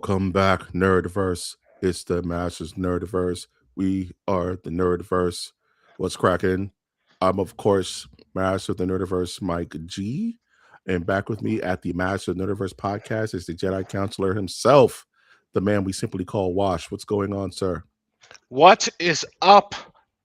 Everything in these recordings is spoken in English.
Welcome back, Nerdiverse. It's the Masters Nerdiverse. We are the Nerdiverse. What's cracking? I'm, of course, Master of the Nerdiverse, Mike G. And back with me at the Master of the Nerdiverse podcast is the Jedi Counselor himself, the man we simply call Wash. What's going on, sir? What is up?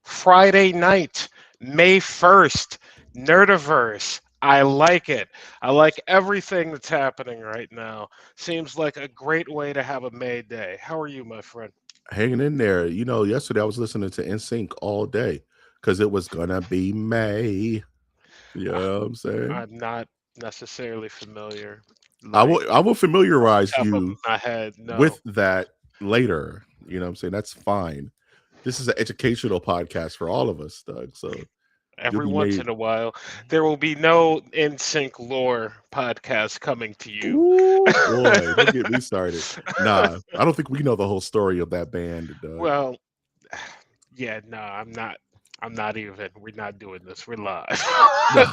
Friday night, May 1st, Nerdiverse. I like it. I like everything that's happening right now. Seems like a great way to have a May day. How are you, my friend? Hanging in there. Yesterday I was listening to NSYNC all day because it was going to be May. You Ah, know what I'm saying? I'm not necessarily familiar, I like, will I will familiarize top of you my head. No. with that later. You know what I'm saying? That's fine. This is an educational podcast for all of us, Doug. So you'll Every be once made. in a while, there will be no In Sync lore podcast coming to you. Ooh, boy, don't get me started. Nah, I don't think we know the whole story of that band, Doug. Well, yeah, no, I'm not. I'm not even. We're not doing this. We're live. No.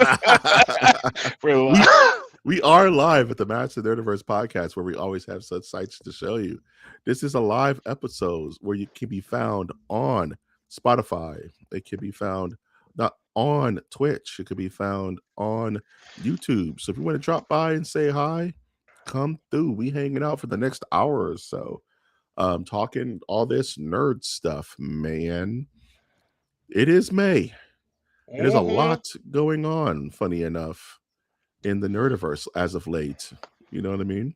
We're we live. we are live at the Master Nerdiverse podcast where we always have such sights to show you. This is a live episode where you can be found on Spotify. It can be found not on Twitch. It could be found on YouTube. So if you want to drop by and say hi, come through. We hanging out for the next hour or so. Talking all this nerd stuff, man. It is May. And there's a hmm lot going on, funny enough, in the Nerdiverse as of late. You know what I mean?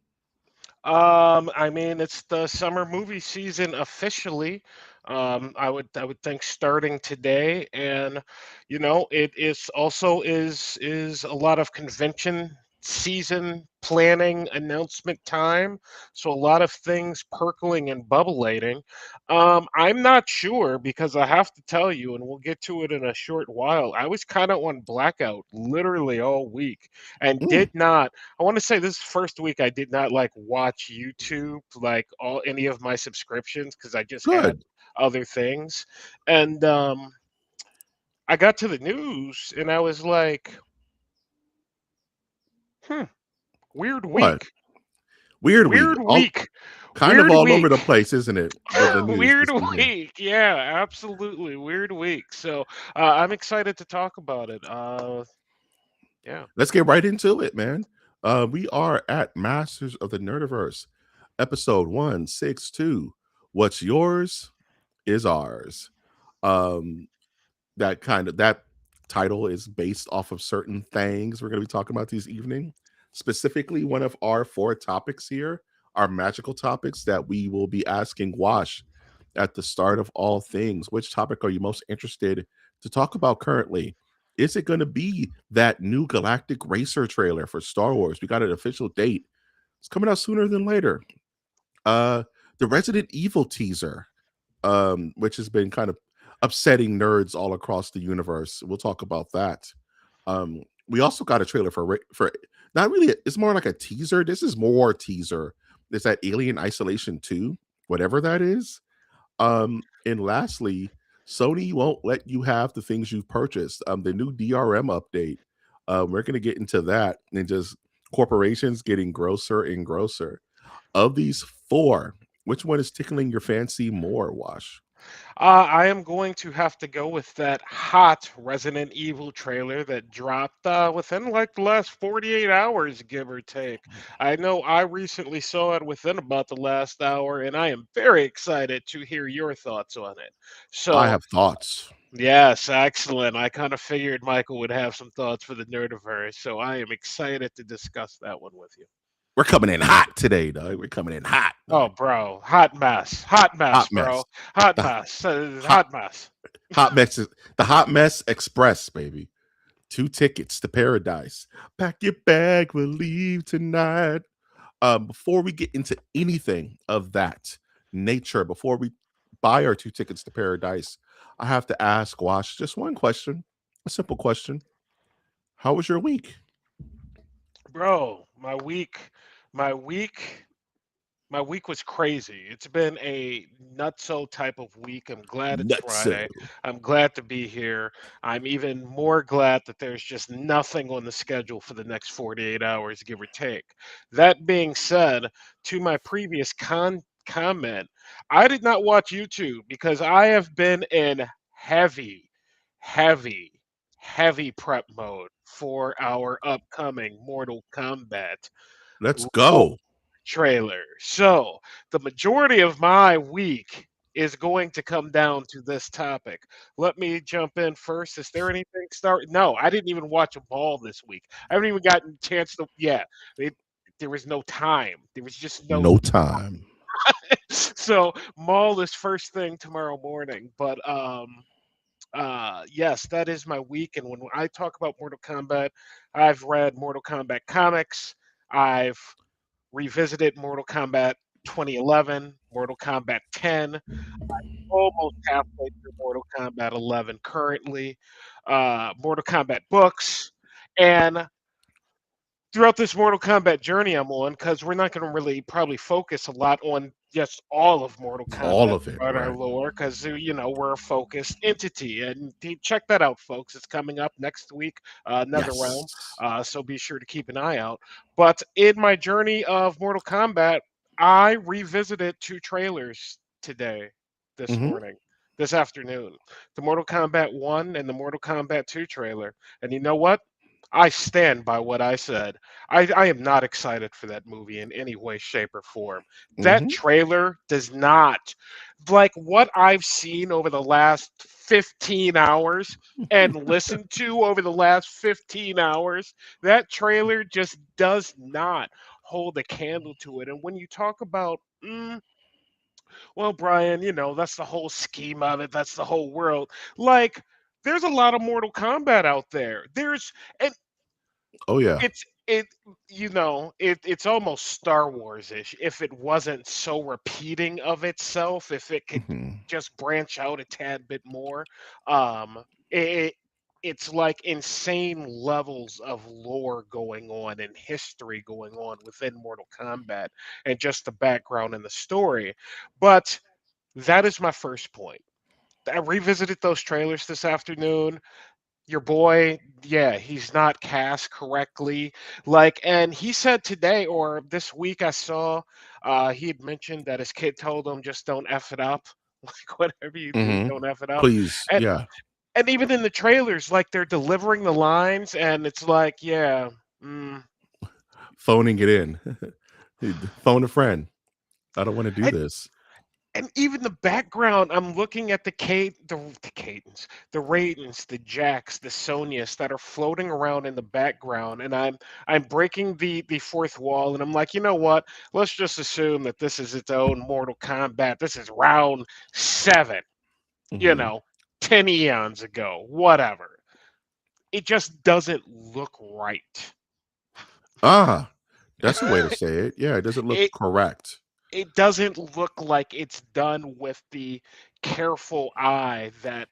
I mean, it's the summer movie season officially. I would think starting today, and it is also is a lot of convention season planning announcement time. So a lot of things percolating and bubbling. I'm not sure because I have to tell you, and we'll get to it in a short while. I was kind of on blackout literally all week and Mm, did not. I want to say this first week I did not like watch YouTube like all any of my subscriptions because I just had good. other things. And I got to the news and I was like, hmm, weird What? week. Weird week. Weird All week. kind of Weird all over week. the place, isn't it? The news Weird this evening. week. Yeah, absolutely. Weird week. So I'm excited to talk about it. Yeah. Let's get right into it, man. We are at Masters of the Nerdiverse, episode 162. What's yours is ours. Um, that title is based off of certain things we're going to be talking about this evening. Specifically, one of our four topics here are magical topics that we will be asking Wash at the start of all things. Which topic are you most interested to talk about currently? Is it going to be that new Galactic Racer trailer for Star Wars? We got an official date. It's coming out sooner than later. Uh, the Resident Evil teaser, which has been kind of upsetting nerds all across the universe. We'll talk about that. We also got a trailer for not really. It's more like a teaser. This is more teaser. It's that Alien Isolation 2, whatever that is. And lastly, Sony won't let you have the things you've purchased. The new DRM update. We're gonna get into that and just corporations getting grosser and grosser. Of these four, which one is tickling your fancy more, Wash? I am going to have to go with that hot Resident Evil trailer that dropped within like the last 48 hours, give or take. I know I recently saw it within about the last hour, and I am very excited to hear your thoughts on it. I So, have thoughts. yes, excellent. I kind of figured Michael would have some thoughts for the Nerdiverse, so I am excited to discuss that one with you. We're coming in hot today, Doug. We're coming in hot, Oh, Doug. bro, hot mess, Hot mess. bro, hot The mess, hot hot mess. hot mess. The hot mess express, baby. 2 tickets to paradise. Pack your bag. We'll leave tonight. Before we get into anything of that nature, before we buy our 2 tickets to paradise, I have to ask Wash just one question, a simple question. How was your week? Bro, my week My week was crazy. It's been a nutso type of week. I'm glad it's Nutso. Friday. I'm glad to be here. I'm even more glad that there's just nothing on the schedule for the next 48 hours, give or take. That being said, to my previous comment, I did not watch YouTube because I have been in heavy, heavy, heavy prep mode for our upcoming Mortal Kombat Let's go. trailer. So, the majority of my week is going to come down to this topic. Let me jump in first. Is there anything start? No, I didn't even watch a ball this week. I haven't even gotten a chance to. Yeah, it, there was no time. There was just no. No time. So, mall is first thing tomorrow morning. But yes, that is my week. And when I talk about Mortal Kombat, I've read Mortal Kombat comics. I've revisited Mortal Kombat 2011, Mortal Kombat 10, almost halfway through Mortal Kombat 11 currently, Mortal Kombat books, and throughout this Mortal Kombat journey I'm on, because we're not going to really probably focus a lot on just all of Mortal All Kombat of it, throughout our right? lore, because we're a focused entity. And check that out, folks. It's coming up next week, NetherRealm. Yes. So be sure to keep an eye out. But in my journey of Mortal Kombat, I revisited two trailers today, this Hmm. morning, this afternoon, the Mortal Kombat 1 and the Mortal Kombat 2 trailer. And you know what? I stand by what I said. I am not excited for that movie in any way, shape, or form. That Hmm. trailer does not, like what I've seen over the last 15 hours and listened to over the last 15 hours, that trailer just does not hold a candle to it. And when you talk about, well, Brian, that's the whole scheme of it, that's the whole world. Like, there's a lot of Mortal Kombat out there. And Oh yeah. it's almost Star Wars-ish if it wasn't so repeating of itself, if it could Hmm. just branch out a tad bit more. Um it, it's like insane levels of lore going on and history going on within Mortal Kombat and just the background and the story. But that is my first point. I revisited those trailers this afternoon. Your boy, yeah, he's not cast correctly. Like, and he said today or this week, I saw he had mentioned that his kid told him just don't F it up. Like, whatever you do, Hmm. don't F it up. Please. And Yeah. and even in the trailers, like they're delivering the lines, and it's like, yeah, mm. Phoning it in. Phone a friend. I don't want to do And this. and even the background, I'm looking at the cadence, the Raidens, the Jacks, the Sonias that are floating around in the background, and I'm breaking the fourth wall, and I'm like, you know what? Let's just assume that this is its own Mortal Kombat. This is round 7, you Hmm. know, 10 eons ago, whatever. It just doesn't look right. Ah, that's a way to say it. Yeah, it doesn't look it correct. it doesn't look like it's done with the careful eye that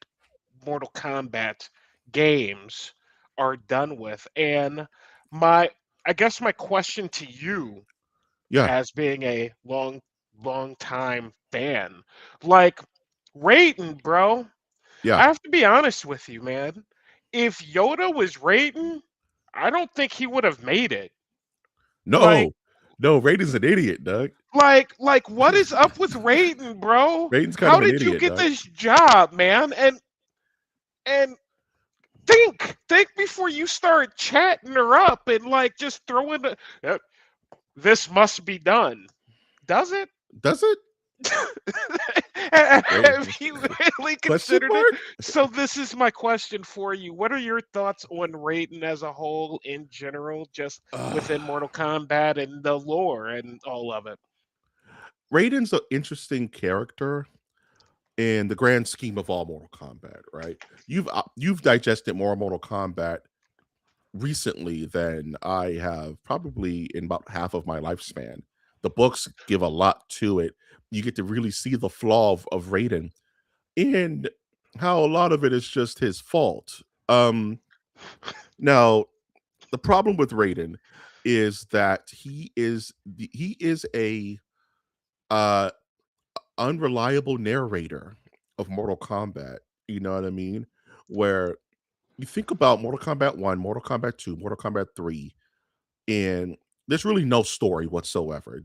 Mortal Kombat games are done with. And my I guess my question to you Yeah. as being a long time fan, like Raiden, bro, Yeah. I have to be honest with you, man. If Yoda was Raiden, I don't think he would have made it. Like No. No, Raiden's an idiot, Doug. like what is up with Raiden, bro? Raiden's kind How of an did you idiot, get Doug. this job, man? And think before you start chatting her up and like just throwing this must be done. Does it? Does it? Have Raiden. you really Question considered it? mark? So this is my question for you. What are your thoughts on Raiden as a whole in general, just within Mortal Kombat and the lore and all of it? Raiden's an interesting character in the grand scheme of all Mortal Kombat, right? You've digested more Mortal Kombat recently than I have probably in about half of my lifespan. The books give a lot to it. You get to really see the flaw of Raiden and how a lot of it is just his fault. Now the problem with Raiden is that he is a uh unreliable narrator of Mortal Kombat. You know what I mean? Where you think about Mortal Kombat 1, Mortal Kombat 2, Mortal Kombat 3, and there's really no story whatsoever.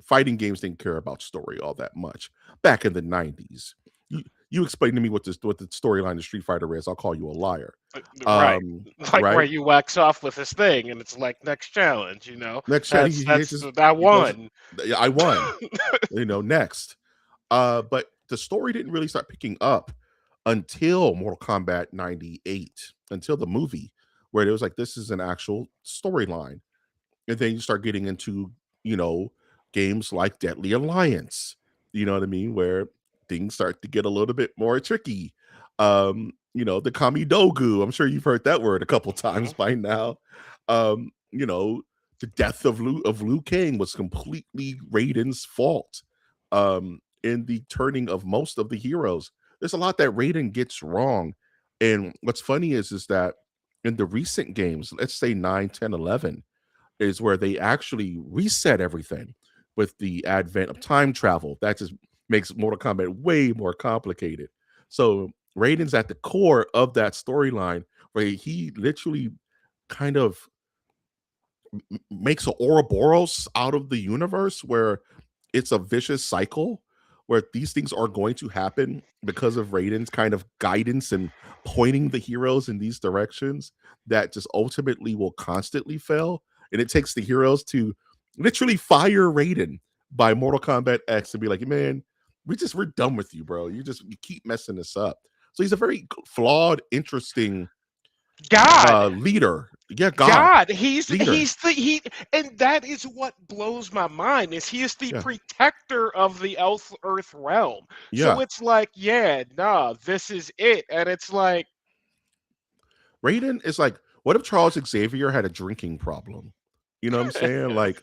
Fighting games didn't care about story all that much back in the 90s. You, you explain to me what the storyline of Street Fighter is, I'll call you a liar. Right. Like where Right? you wax off with this thing and it's like next challenge, you know. Next chat, he That's just that he goes, one. "Yeah, I won." Next. But the story didn't really start picking up until Mortal Kombat 98, until the movie, where it was like, this is an actual storyline. And then you start getting into, you know, games like Deadly Alliance, you know what I mean, where things start to get a little bit more tricky. The Kamidogu, I'm sure you've heard that word a couple times Mhm. by now. The death of Liu Kang was completely Raiden's fault. In the turning of most of the heroes, there's a lot that Raiden gets wrong. And what's funny is that in the recent games, let's say 9, 10, 11, is where they actually reset everything with the advent of time travel. That just makes Mortal Kombat way more complicated. So Raiden's at the core of that storyline where he literally kind of makes an Ouroboros out of the universe where it's a vicious cycle where these things are going to happen because of Raiden's kind of guidance and pointing the heroes in these directions that just ultimately will constantly fail. And it takes the heroes to literally fire Raiden by Mortal Kombat X and be like, man, we're done with you, bro. You keep messing this up. So he's a very flawed, interesting God. leader. Yeah, God God, leader. and that is what blows my mind is he is the Yeah, protector of the Earth realm. So yeah. it's like, yeah, nah, this is it, and it's like, Raiden is like, what if Charles Xavier had a drinking problem? You know what I'm saying? Like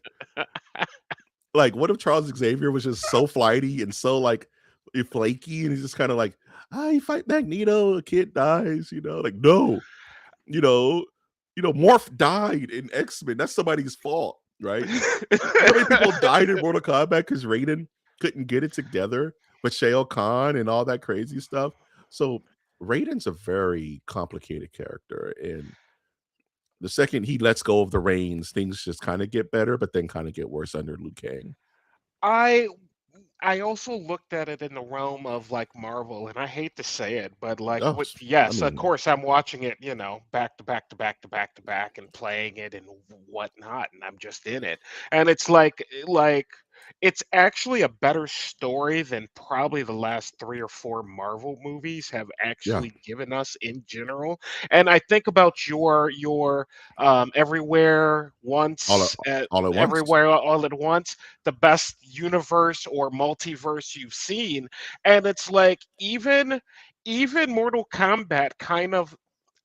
what if Charles Xavier was just so flighty and so like flaky and he's just kind of like, you fight Magneto, a kid dies, like no, you know, Morph died in X-Men. That's somebody's fault, right? You know how many people died in Mortal Kombat because Raiden couldn't get it together with Shao Kahn and all that crazy stuff. So Raiden's a very complicated character, and the second he lets go of the reins, things just kind of get better, but then kind of get worse under Liu Kang. I I also looked at it in the realm of like Marvel, and I hate to say it, but like Oh, with I yes, of mean, course I'm watching it, back to back to back to back to back and playing it and whatnot, and I'm just in it. And it's like it's actually a better story than probably the last three or four Marvel movies have yeah, actually given us in general. And I think about your all at, all at once. everywhere all at once, the best universe or multiverse you've seen, and it's like even Mortal Kombat kind of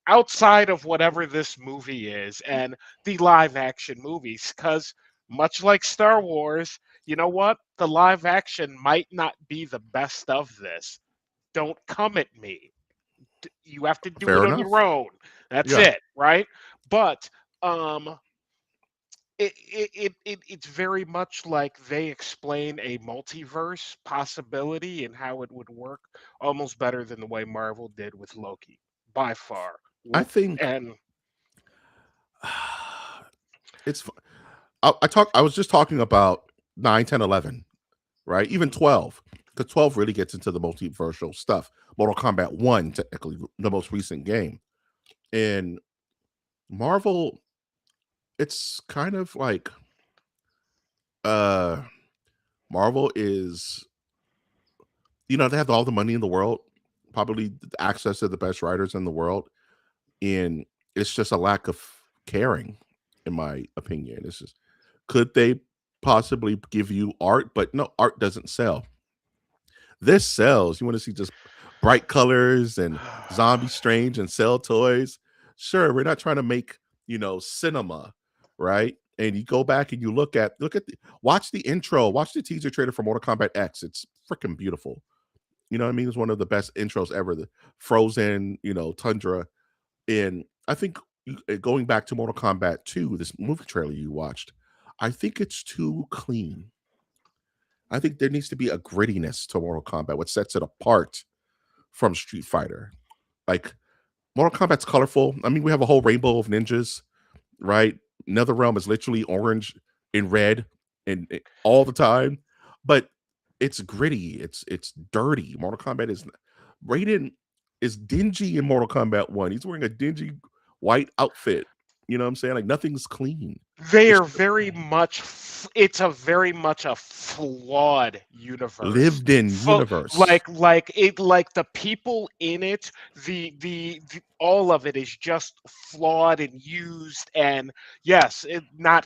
outside of whatever this movie is and the live action movies, because much like Star Wars, you know what, the live action might not be the best of this. Don't come at me. You have to do Fair it on your enough. own. That's Yeah, it, right? But um it's very much like they explain a multiverse possibility and how it would work almost better than the way Marvel did with Loki, by far. I think And it's. I was just talking about 9, 10, 11, right? Even mhm. 12, because 12 really gets into the multiversal stuff. Mortal Kombat 1, technically, the most recent game. And Marvel, it's kind of like uh Marvel is, they have all the money in the world, probably access to the best writers in the world, and it's just a lack of caring, in my opinion. It's just, could they possibly give you art? But no, art doesn't sell. This sells. You want to see just bright colors and zombie strange and sell toys? Sure, we're not trying to make, cinema, right? And you go back and you watch the intro, watch the teaser trailer for Mortal Kombat X. It's freaking beautiful. You know what I mean? It's one of the best intros ever. The frozen, tundra. And I think going back to Mortal Kombat 2, this movie trailer you watched, I think it's too clean. I think there needs to be a grittiness to Mortal Kombat, what sets it apart from Street Fighter. Like Mortal Kombat's colorful. I mean, we have a whole rainbow of ninjas, right? NetherRealm is literally orange and red and all the time, but it's gritty. It's dirty. Mortal Kombat is Raiden is dingy in Mortal Kombat 1. He's wearing a dingy white outfit. You know what I'm saying? Like nothing's clean. They It's are very much it's a very much a flawed universe. lived in universe. Like the people in it, the all of it is just flawed and used, and yes, it not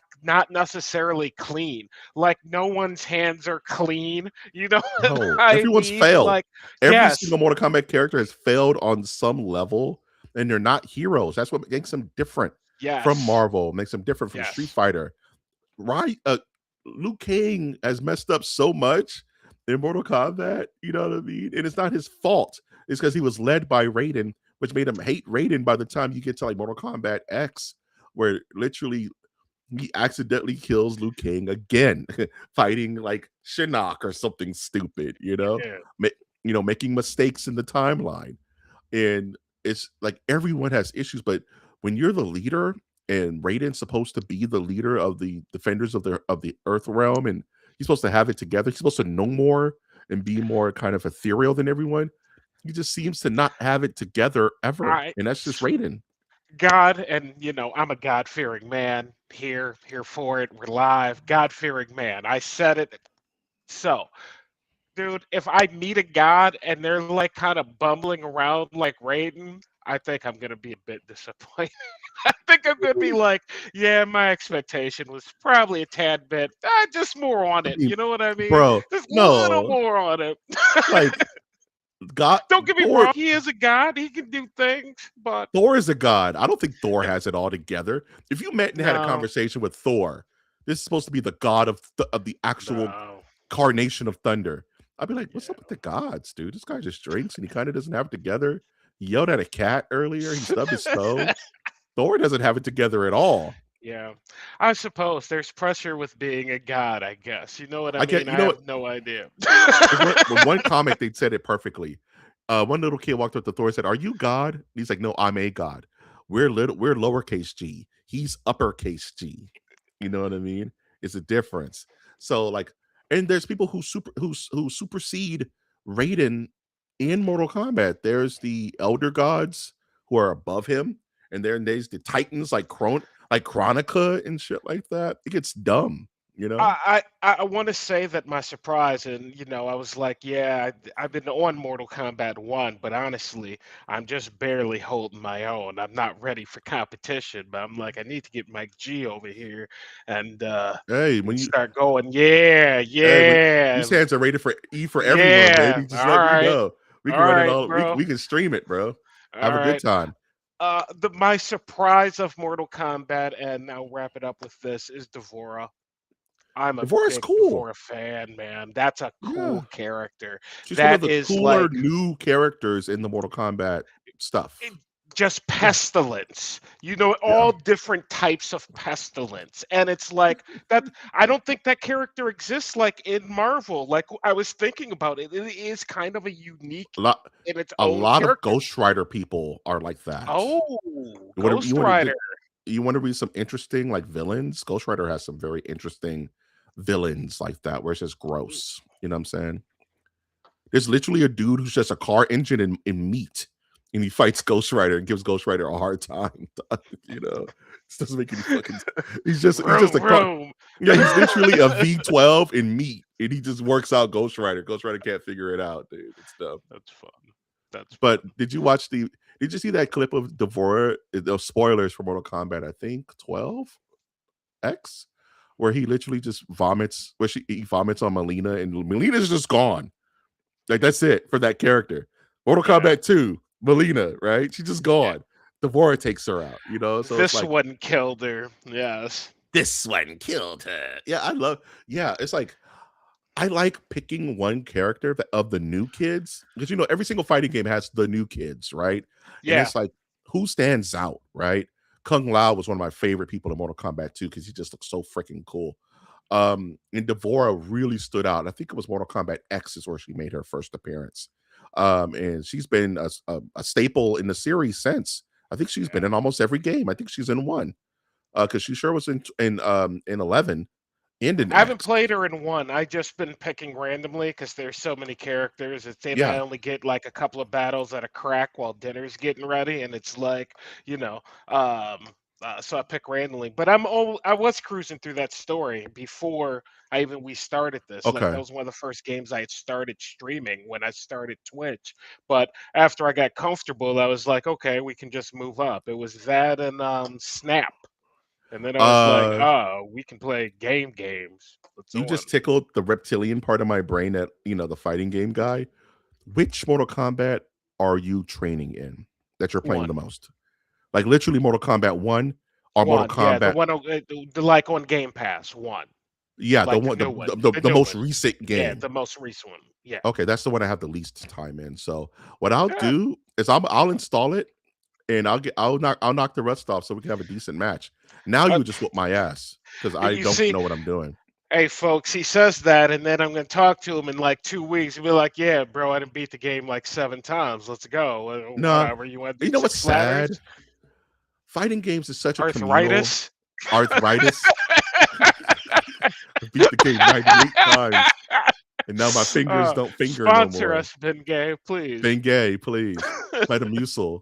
necessarily clean. Like no one's hands are clean, you know what No, I everyone's mean? failed. Like Every yes, single Mortal Kombat character has failed on some level, and they're not heroes. That's what makes them different from yes, Marvel, makes them different from Street yes. Fighter. Right? Liu Kang has messed up so much in Mortal Kombat, you know what I mean? And it's not his fault. It's because he was led by Raiden, which made him hate Raiden by the time you get to like Mortal Kombat X, where literally he accidentally kills Liu Kang again, fighting like Shinnok or something stupid, Yeah. making mistakes in the timeline. And it's like everyone has issues, but when you're the leader and Raiden's supposed to be the leader of the defenders of the Earth realm, and he's supposed to have it together, he's supposed to know more and be more kind of ethereal than everyone. He just seems to not have it together ever, I and that's just Raiden. God, and I'm a God fearing man here for it. We're live. God fearing man. I said it. So, dude, if I meet a God and they're like kind of bumbling around like Raiden, I think I'm gonna be a bit disappointed. I think I'm gonna be like, yeah, my expectation was probably a tad bit, just more on I it. mean, You know what I mean? bro, Just a little no, more on it. like God, Don't get me Thor. wrong, he is a god. He can do things, but Thor is a god. I don't think Thor has it all together. If you met and had a no, conversation with Thor, this is supposed to be the god of the actual no. carnation of thunder. I'd be like, what's up with Yeah. the gods, dude? This guy just drinks and he kind of doesn't have it together. He yelled at a cat earlier. He stubbed his toe. Thor doesn't have it together at all. Yeah, I suppose there's pressure with being a god, I guess. You know what I I get, mean? you I know what? have no idea. There's one comic they said it perfectly. One little kid walked up to Thor and said, "Are you God?" And he's like, "No, I'm a god. We're lowercase g. He's uppercase g. You know what I mean? It's a difference. So like, and there's people who supersede Raiden in Mortal Kombat. There's the Elder Gods who are above him, and there's the Titans like Chronica and shit like that. It gets dumb, you know. I want to say that my surprise, and I was like, yeah, I've been on Mortal Kombat 1, but honestly, I'm just barely holding my own. I'm not ready for competition, but I'm like, I need to get Mike G over here and uh Hey, and when you start going, yeah, when these yeah, hands are rated for E for everyone, yeah. baby. Just let me know. We All can run it right, all. We bro. we can stream it, bro. All Have a good right. time. My surprise of Mortal Kombat, and I'll wrap it up with this, is Devora. I'm a Devorah's big cool. Devora fan, man. That's a Yeah, cool character. she's one of That the is cooler like new characters in the Mortal Kombat stuff. it, just Yeah, pestilence. yeah. All different types of pestilence. And it's like that I don't think that character exists like in Marvel. Like I was thinking about it. It is kind of a unique A lot, in its a own lot of character. Ghost Rider people are like that. Oh, You want to you Ghost want to Rider. you want to read some interesting like villains? Ghost Rider has some very interesting villains like that, where it's just gross. You know what I'm saying? There's literally a dude who's just a car engine in meat, and he fights Ghost Rider and gives Ghost Rider a hard time. you know, this doesn't make any fucking. He's just Vroom a car. vroom. Yeah, he's literally a V12 in meat, and he just works out Ghost Rider. Ghost Rider can't figure it out, dude. It's dumb. That's fun. That's But fun. did you watch the? Did you see that clip of Devora? The spoilers for Mortal Kombat, I think 12 X, where he literally just vomits. Where he vomits on Melina, and Melina's just gone. Like that's it for that character. Mortal Yeah. Kombat 2, Melina, right? She's just Yeah. gone. Devora takes her out, you know? So it's This like, one killed her. Yes. this one killed her. Yeah, yeah, it's like, I like picking one character of the new kids because, every single fighting game has the new kids, right? And Yeah. it's like, who stands out, right? Kung Lao was one of my favorite people in Mortal Kombat 2 because he just looks so freaking cool. And Devora really stood out. I think it was Mortal Kombat X is where she made her first appearance. And she's been a staple in the series since. I think she's been Yeah. in almost every game. I think she's in one because she sure was in 11 and in I haven't X. played her in one. I just been picking randomly because there's so many characters. It's and I Yeah. only get like a couple of battles at a crack while dinner's getting ready, and it's like, you know, um, so I pick randomly. But I was cruising through that story before we started this. Like that Okay. was one of the first games I had started streaming when I started Twitch. But after I got comfortable, I was like, okay, we can just move up. It was that and Snap. And then I was like, Uh, "Oh, we can play games. Let's you on." just tickled the reptilian part of my brain that the fighting game guy. Which Mortal Kombat are you training in that you're playing the One. most? Like literally Mortal Kombat 1 or Mortal One, yeah, the Kombat. one the like on Game Pass, one. Yeah, the Like the one new one. the The the new most one. recent Yeah, game. the most recent one. Yeah. Okay, that's the one I have the least time in. So what I'll Yeah. do is I'll install it and I'll knock the rust off so we can have a decent match. Now Uh, you just whoop my ass because I you don't see, know what I'm doing. hey folks, he says that and then I'm gonna talk to him in like 2 weeks and be like, yeah, bro, I didn't beat the game like 7 times. Let's go. Nah, Whatever. You wanna do you know what's six ladders? sad? Fighting games is such a communal Arthritis? arthritis. I beat the game 98 times and now my fingers don't finger no Sponsor more. us, Ben Gay, please. Bengay, please. Metamucil.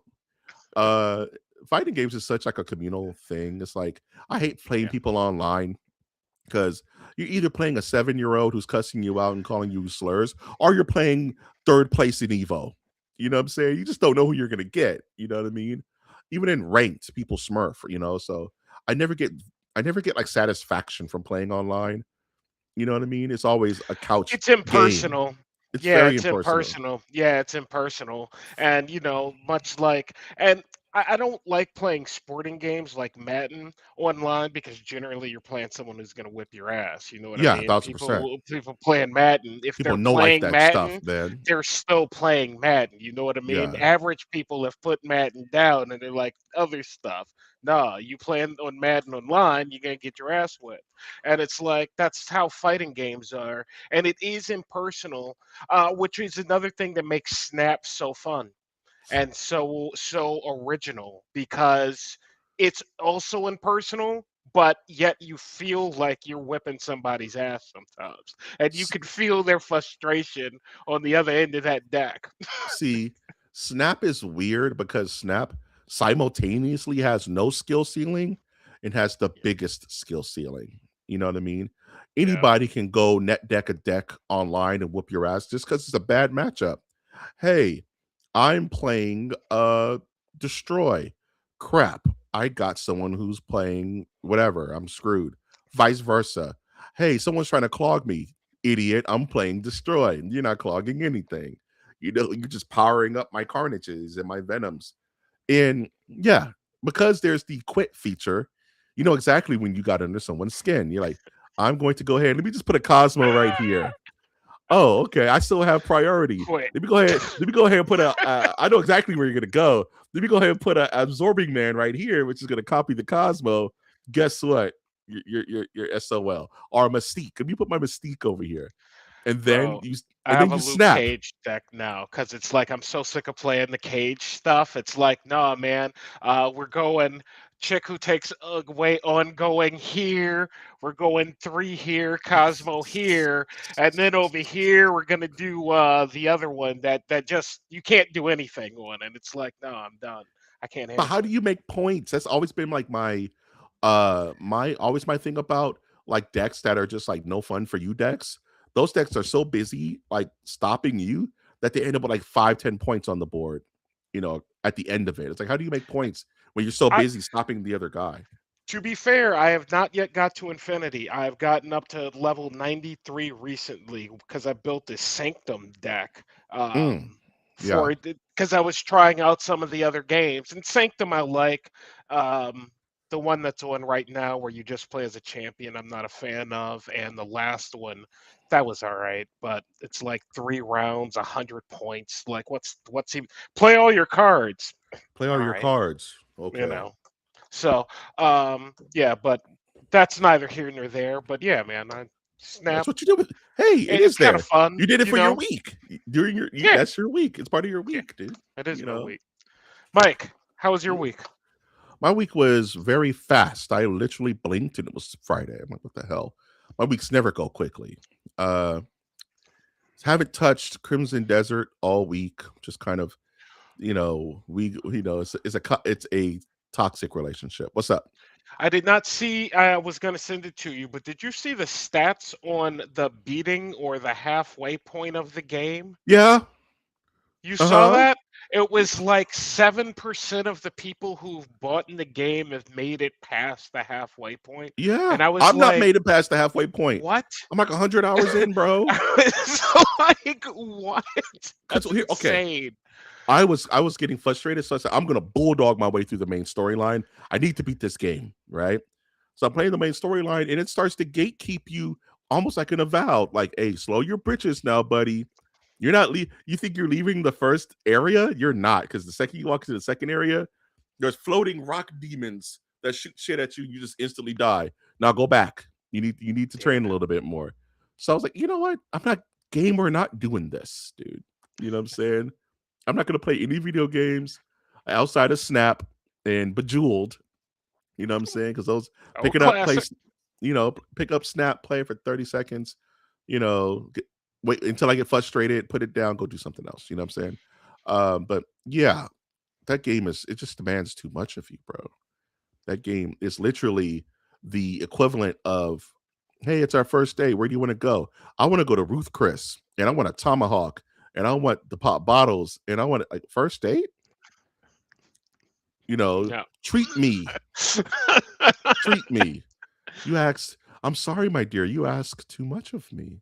Uh, Fighting games is such like a communal thing. It's like I hate playing Yeah. people online because you're either playing a 7-year-old who's cussing you out and calling you slurs, or you're playing third place in Evo. You know what I'm saying? You just don't know who you're gonna get. You know what I mean? Even in ranked, people smurf. So I never get I never get like satisfaction from playing online. You know what I mean? It's always a couch It's game. impersonal. It's Yeah, very it's impersonal. impersonal. Yeah, it's impersonal. And much like and I don't like playing sporting games like Madden online because generally you're playing someone who's gonna whip your ass. You know what I Yeah, mean? 1000%. People playing Madden, if People they're know like playing that stuff, Madden, man. they're still playing Madden. You know what I mean? Yeah. Average people have put Madden down and they're like other stuff. Nah, you playing on Madden online, you're gonna get your ass whipped. And it's like that's how fighting games are. And it is impersonal, which is another thing that makes Snap so fun and so original because it's also impersonal, but yet you feel like you're whipping somebody's ass sometimes, and you S- can feel their frustration on the other end of that deck. See, Snap is weird because Snap simultaneously has no skill ceiling and has the biggest skill ceiling. You know what I mean? Yeah, Anybody can go net deck a deck online and whoop your ass just because it's a bad matchup. Hey, I'm playing Destroy. Crap. I got someone who's playing whatever. I'm screwed. Vice versa. Hey, someone's trying to clog me. Idiot. I'm playing Destroy. You're not clogging anything. You're just powering up my carnages and my venoms. And yeah, because there's the quit feature, you know exactly when you got under someone's skin. You're like, I'm going to go ahead. Let me just put a Cosmo right here. Oh, okay. I still have priority. quit. Let me go ahead. Let me go ahead and put a. I know exactly where you're gonna go. Let me go ahead and put a absorbing man right here, which is gonna copy the Cosmo. Guess what? Your SOL or Mystique. Let me put my Mystique over here, and then Bro, you I and have then a you Luke snap. Cage deck now because it's like I'm so sick of playing the Cage stuff. It's like, nah, man, we're going chick who takes away ongoing here. We're going three here, Cosmo here, and then over here we're gonna do the other one that just you can't do anything on, and it's like, no, I'm done. I can't But how handle do it. you make points? That's always been like my always my thing about like decks that are just like no fun for you decks. Those decks are so busy like stopping you that they end up with like 5-10 points on the board, at the end of it. It's like how do you make points when you're so I, busy stopping the other guy? To be fair, I have not yet got to infinity. I've gotten up to level 93 recently because I built this Sanctum deck Mm, for yeah. it because I was trying out some of the other games. And Sanctum I like. Um, the one that's on right now where you just play as a champion, I'm not a fan of. And the last one, that was all right, but it's like 3 rounds, 100 points. Like what's even play all your cards. Play All all your right, cards. you Okay. know. So, yeah, but That's neither here nor there. But yeah, man, I That's snap. what you do. Hey, it is It's kind of there. fun, You did it you for your know. week during your. Yeah, That's your week. It's part of your yeah, week, dude. it is You my know. week. Mike, how was your Mm. week? My week was very fast. I literally blinked and it was Friday. I'm like, what the hell? My weeks never go quickly. Uh, haven't touched Crimson Desert all week. Just kind of, it's a toxic relationship. What's up? I did not see. I was going to send it to you, but did you see the stats on the beating or the halfway point of the game? Yeah. You Uh saw huh. that? It was like 7% of the people who've bought in the game have made it past the halfway point. Yeah. And I was I've not like, made it past the halfway point. what? I'm like 100 hours in, bro. I was like, what? Cause That's here, okay, insane. I was getting frustrated, so I said I'm gonna bulldog my way through the main storyline. I need to beat this game, right? So I'm playing the main storyline, and it starts to gatekeep you almost like an avowed, like, "Hey, slow your britches now, buddy. You're not. You think you're leaving the first area? You're not, because the second you walk into the second area, there's floating rock demons that shoot shit at you. You just instantly die. Now go back. You need to train a Yeah. little bit more." So I was like, you know what? I'm not game. We're not doing this, dude. You know what I'm saying? I'm not gonna play any video games outside of Snap and Bejeweled. You know what I'm saying? Because those Oh, pick it up, classic. pick up Snap, play it for 30 seconds. Wait until I get frustrated, put it down, go do something else. You know what I'm saying? But yeah, that game it just demands too much of you, bro. That game is literally the equivalent of, hey, it's our first day. Where do you want to go? I want to go to Ruth Chris, and I want a tomahawk, and I want the pop bottles, and I want like first date. No. Treat me, treat me. You asked. I'm sorry, my dear. You ask too much of me.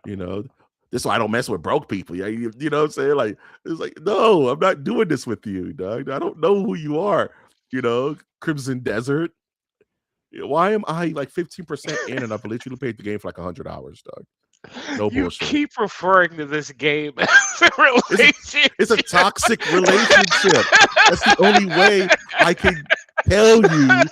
You know. This is why I don't mess with broke people. Yeah, you know what I'm saying? Like it's like, no, I'm not doing this with you, dog. I don't know who you are. Crimson Desert. Why am I like 15% in and I've literally played the game for like 100 hours, dog? No You bullshit. keep referring to this game as a It's a relationship. it's a toxic relationship. That's the only way I can tell you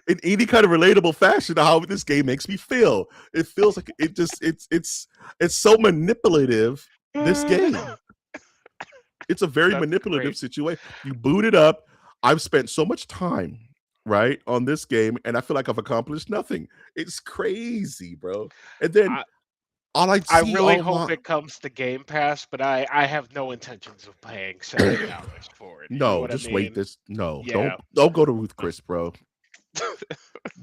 in any kind of relatable fashion how this game makes me feel. It feels like it's so manipulative, this game. It's a very That's manipulative great. situation. You boot it up. I've spent so much time, right, on this game, and I feel like I've accomplished nothing. It's crazy, bro. And then I, all I I see really all hope along, it comes to Game Pass, but I have no intentions of paying $70 for it. You know no, what I just wait mean? this. No, don't Yeah. don't go to Ruth Chris, bro.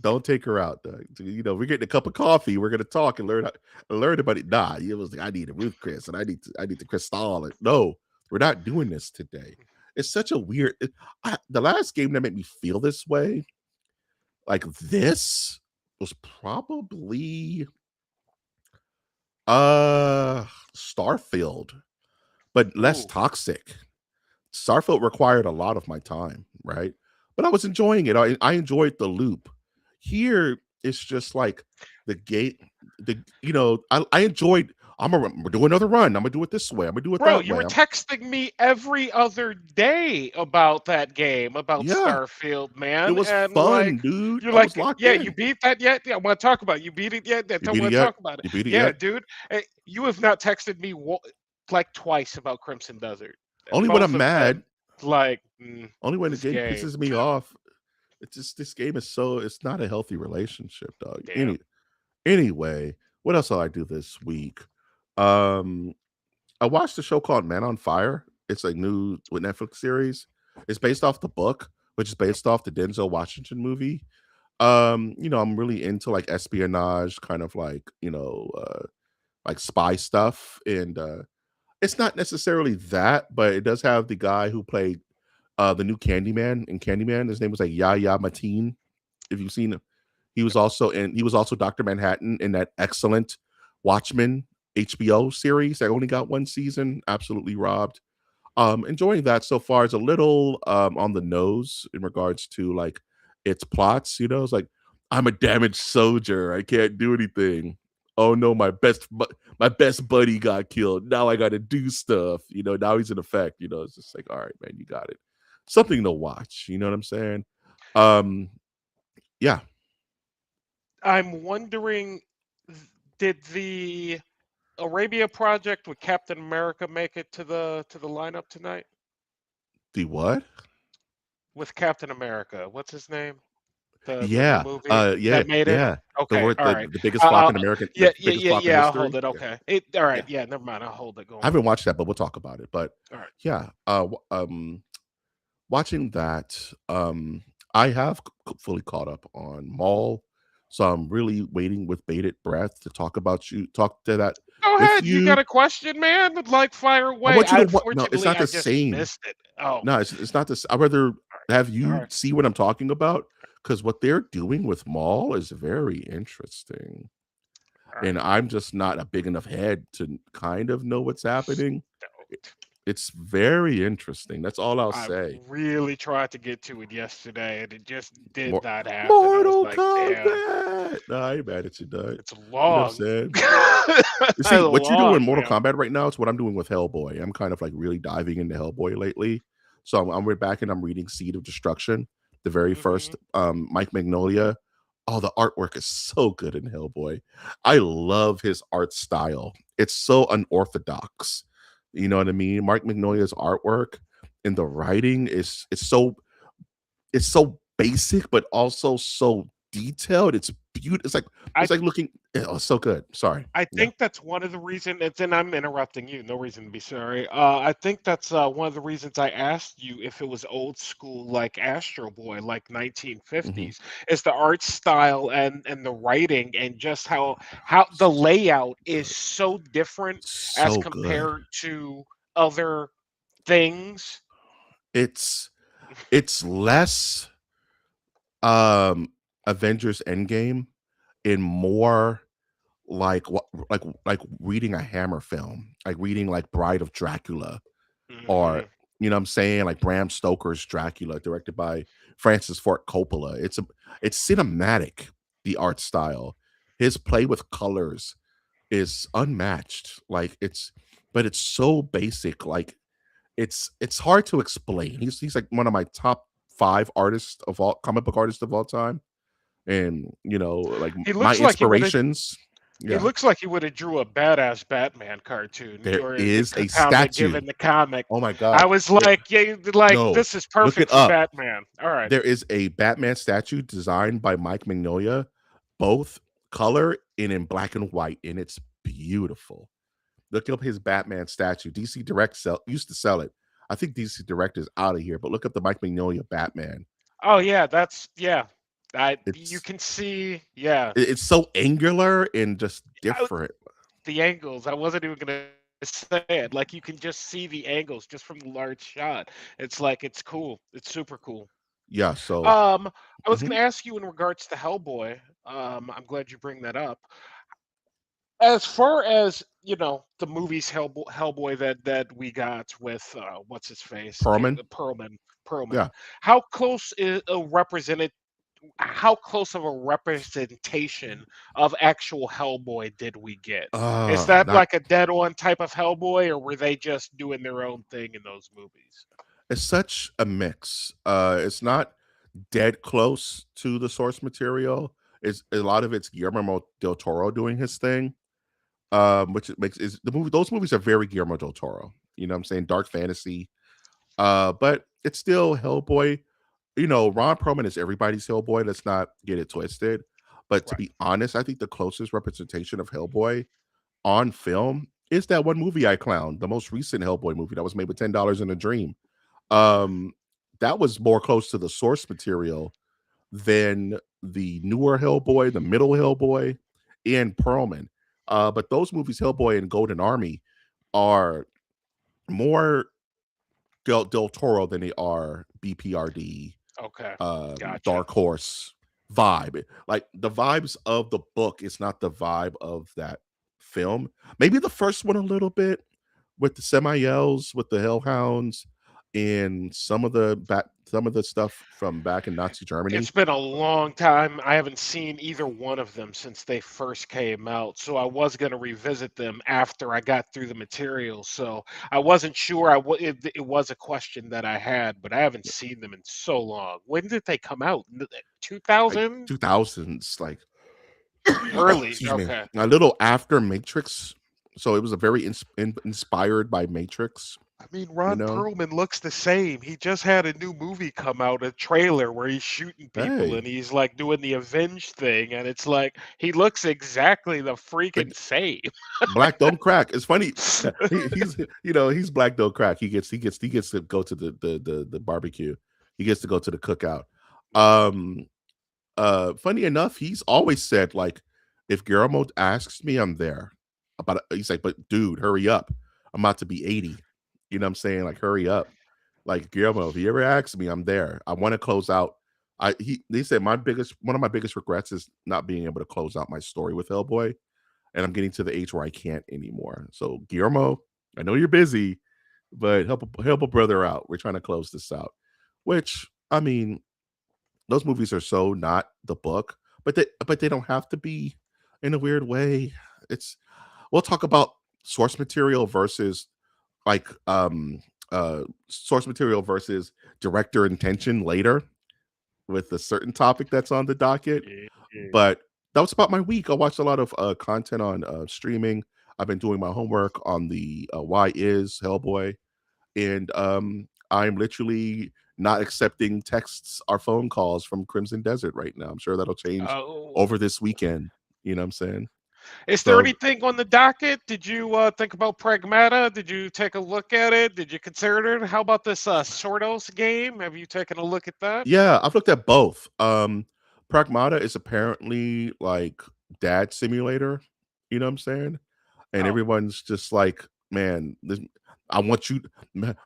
Don't take her out. We're getting a cup of coffee. We're gonna talk and learn about it. Nah, it was like I need a Ruth Chris and I need the Crystal. No, we're not doing this today. It's such a weird. The last game that made me feel this way, like this, was probably uh Starfield, but less Ooh. toxic. Starfield required a lot of my time, right? But I was enjoying it. I enjoyed the loop. Here, it's just like the gate. I enjoyed. We're doing another run. I'm gonna do it this way. I'm gonna do it Bro, that you way. were texting me every other day about that game, about Yeah, Starfield, it man. was And fun, dude. you're I was like, locked yeah, you in. beat that yet? Yeah, I want to talk about it. You beat it yet? Yeah, You I beat it want to yet? talk about it. You beat it Yeah, yet? dude. You have not texted me like twice about Crimson Desert. Only when Both I'm of them, mad. like, Only when the this game game. pisses me off. It's just this game is so. It's not a healthy relationship, dog. Damn. Anyway, what else did I do this week? Um, I watched a show called Man on Fire. It's a new with Netflix series. It's based off the book, which is based off the Denzel Washington movie. I'm really into like espionage, kind of like spy stuff, and it's not necessarily that, but it does have the guy who played the new Candyman in Candyman. His name was like Yahya Mateen. If you've seen him, he was also Dr. Manhattan in that excellent Watchmen HBO series. I only got one season, absolutely robbed. Enjoying that so far. Is a little on the nose in regards to like its plots. It's like I'm a damaged soldier. I can't do anything. Oh no, my best buddy got killed. Now I got to do stuff. Now he's in effect. It's just like, all right, man, you got it. Something to watch. You know what I'm saying? Um, yeah. I'm wondering, did the Arabia Project with Captain America make it to the lineup tonight? The what? With Captain America, what's his name? The new Yeah. movie Yeah, that made it? yeah. The Okay, word all right. the biggest flop in Yeah, the yeah, biggest yeah, flop in yeah. I'll hold history. it. Yeah. Okay. All right. Yeah. Yeah, never mind. I'll hold it. Go I on. haven't watched that, but we'll talk about it. But All right. yeah, watching that, I have fully caught up on Mall, so I'm really waiting with bated breath to talk to that Go with ahead. You got you. a question, man? Like, fire I away. want you I to what? No, it's unfortunately not I the just same. missed it. Oh, No, it's not this. I'd rather have all you right. see what I'm talking about because what they're doing with Mall is very interesting, All and right. I'm just not a big enough head to kind of know what's happening. I- Stoked. It's very interesting. That's all I'll I say. really tried to get to it yesterday, and it just did Mor not happen. I was Mortal like, damn, Kombat! No, I ain't mad at you, dog. it's You know what I'm long. saying? You It's see, what you're doing in long, Mortal man. Kombat right now is what I'm doing with Hellboy. I'm kind of like really diving into Hellboy lately. So I'm right back and I'm reading Seed of Destruction, the very Hmm. first Mike Magnolia. Oh, the artwork is so good in Hellboy. I love his art style. It's so unorthodox. You know what I mean? Mark Magnolia's artwork and the writing is it's so basic, but also so detailed. It's beautiful. I It's like looking. Oh, it's so good. Sorry. I Yeah. think that's one of the reasons, and I'm interrupting you. No reason to be sorry. I think that's one of the reasons I asked you if it was old school, like Astro Boy, like Mhm. 1950s. Is the art style and the writing and just how the S- layout is Good. so different as So good. compared to other things. It's it's less um Avengers Endgame and more like what like reading a Hammer film, like reading like Bride of Dracula or Hmm. you know what I'm saying, like Bram Stoker's Dracula, directed by Francis Ford Coppola. It's cinematic, the art style. His play with colors is unmatched. Like but it's so basic. Like it's hard to explain. He's like one of my top 5 artists of all comic book artists of all time. And you know, like He my looks like he would have. inspirations. He Yeah, looks like he would have drew a badass Batman cartoon there during the is a comic, statue. given the comic. Oh my I god. was There, like, yeah, like no, this is look it perfect for up. Batman. All right. There is a Batman statue designed by Mike Mignola, both color and in black and white, and it's beautiful. Look up his Batman statue. DC Direct used to sell it. I think DC Direct is out of here, but look up the Mike Mignola Batman. Oh yeah, that's yeah. I you It's can see yeah it's so angular and just I- different. the angles. I wasn't even gonna say it. Like you can just see the angles just from the large shot. It's like it's cool. It's super cool. Yeah, so Um, I was gonna mhm. ask you in regards to Hellboy. I'm glad you bring that up. As far as the movies Hellboy that we got with what's his face Perlman. Perlman, Yeah. how close is a represented how close of a representation of actual Hellboy did we get? Is that Not like a dead on type of Hellboy, or were they just doing their own thing in those movies? it's such a mix. It's not dead close to the source material. It's a lot of it's Guillermo del Toro doing his thing, which it makes is the movie. Those movies are very Guillermo del Toro. You know what I'm saying? Dark fantasy. But it's still Hellboy. You know, Ron Perlman is everybody's Hellboy. Let's not get it twisted. But to Right. be honest, I think the closest representation of Hellboy on film is that one movie I clowned, the most recent Hellboy movie that was made with $10 in a Dream. Um, that was more close to the source material than the newer Hellboy, the middle Hellboy, and Perlman. But those movies, Hellboy and Golden Army, are more Del Toro than they are BPRD, Okay. Gotcha. Dark Horse vibe. Like the vibes of the book is not the vibe of that film. Maybe the first one a little bit with the Semiels, with the Hellhounds, and some of the stuff from back in Nazi It's Germany. been a long time. I haven't seen either one of them since they first came out, so I was going to revisit them after I got through the material. So I wasn't sure. It was a question that I had, but I haven't seen them in so long. When did they come out? Like 2000? 2000s, like Early, Excuse me, okay. a little after Matrix. So it was a very inspired by Matrix. I mean, You Ron know, Perlman looks the same. He just had a new movie come out, a trailer where he's shooting people hey, and he's like doing the avenge thing, and it's like he looks exactly the freaking like same. black don't crack. It's funny. He's he's black don't crack. He gets to go to the barbecue. He gets to go to the cookout. Um, funny enough, he's always said like, if Guillermo asks me, I'm there. He's like, but dude, hurry up. I'm about to be 80. You know what I'm saying? Like, hurry up. Like Guillermo, if he ever asks me, I'm there. I want to close out. They said one of my biggest regrets is not being able to close out my story with Hellboy, and I'm getting to the age where I can't anymore. So Guillermo, I know you're busy, but help a brother out. We're trying to close this out. Which I mean, those movies are so not the book, but they don't have to be in a weird way. It's we'll talk about source material versus like source material versus director intention later with a certain topic that's on the docket. Yeah, yeah. But that was about my week. I watched a lot of content on streaming. I've been doing my homework on the Why Is Hellboy, and I'm literally not accepting texts or phone calls from Crimson Desert right now. I'm sure that'll change Oh, over this weekend. You know what I'm saying? is there So anything on the docket? Did you think about Pragmata? Did you take a look at it? Did you consider it? How about this Sordos game? Have you taken a look at that? yeah, I've looked at both. Pragmata is apparently like dad simulator. You know what I'm saying? And Oh, everyone's just like, man, I want you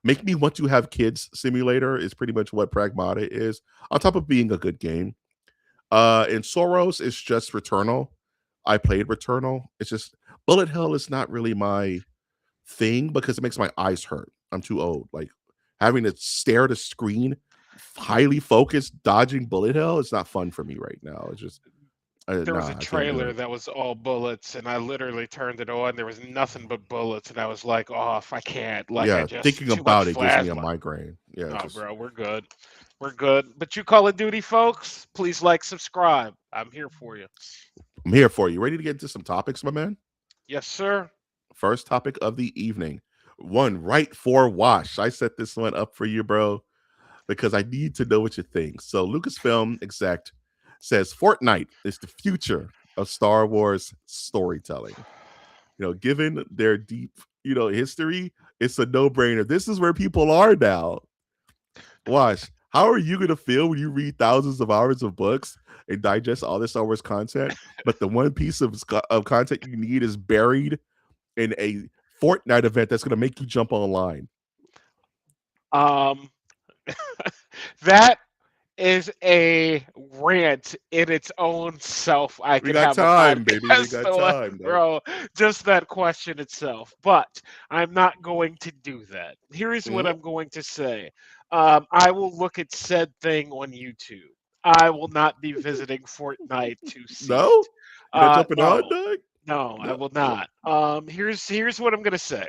make me want to have kids simulator is pretty much what Pragmata is. On top of being a good game. And Soros is just Returnal. I played Returnal. It's just Bullet Hell is not really my thing because it makes my eyes hurt. I'm too old. Like having to stare at a screen, highly focused, dodging bullet hell is not fun for me right now. It's just there was a nah, I can't do trailer it. that was all bullets, and I literally turned it on. There was nothing but bullets, and I was like, "Off, I can't." Like, I Yeah, just thinking too much about it gives me a plasma. migraine. Yeah, Oh, just bro, we're good. We're good. But you Call of Duty folks, please like, subscribe. I'm here for you. I'm here for you. Ready to get into some topics, my man? Yes, sir. First topic of the evening. One right for wash. I set this one up for you, bro, because I need to know what you think. So Lucasfilm exec says Fortnite is the future of Star Wars storytelling. Given their deep, history, it's a no-brainer. This is where people are now. Watch. How are you gonna feel when you read thousands of hours of books and digest all this Star Wars content, but the one piece of content you need is buried in a Fortnite event that's gonna make you jump online? Um, that is a rant in its own self. I We could got have a time, baby. We podcast got on, time, dog. bro. Just that question itself. But I'm not going to do that. Here's what Mhm. I'm going to say. I will look at said thing on YouTube. I will not be visiting Fortnite to see No, it. you're not jumping on, No, dog. no, I No. will not. Here's what I'm gonna say.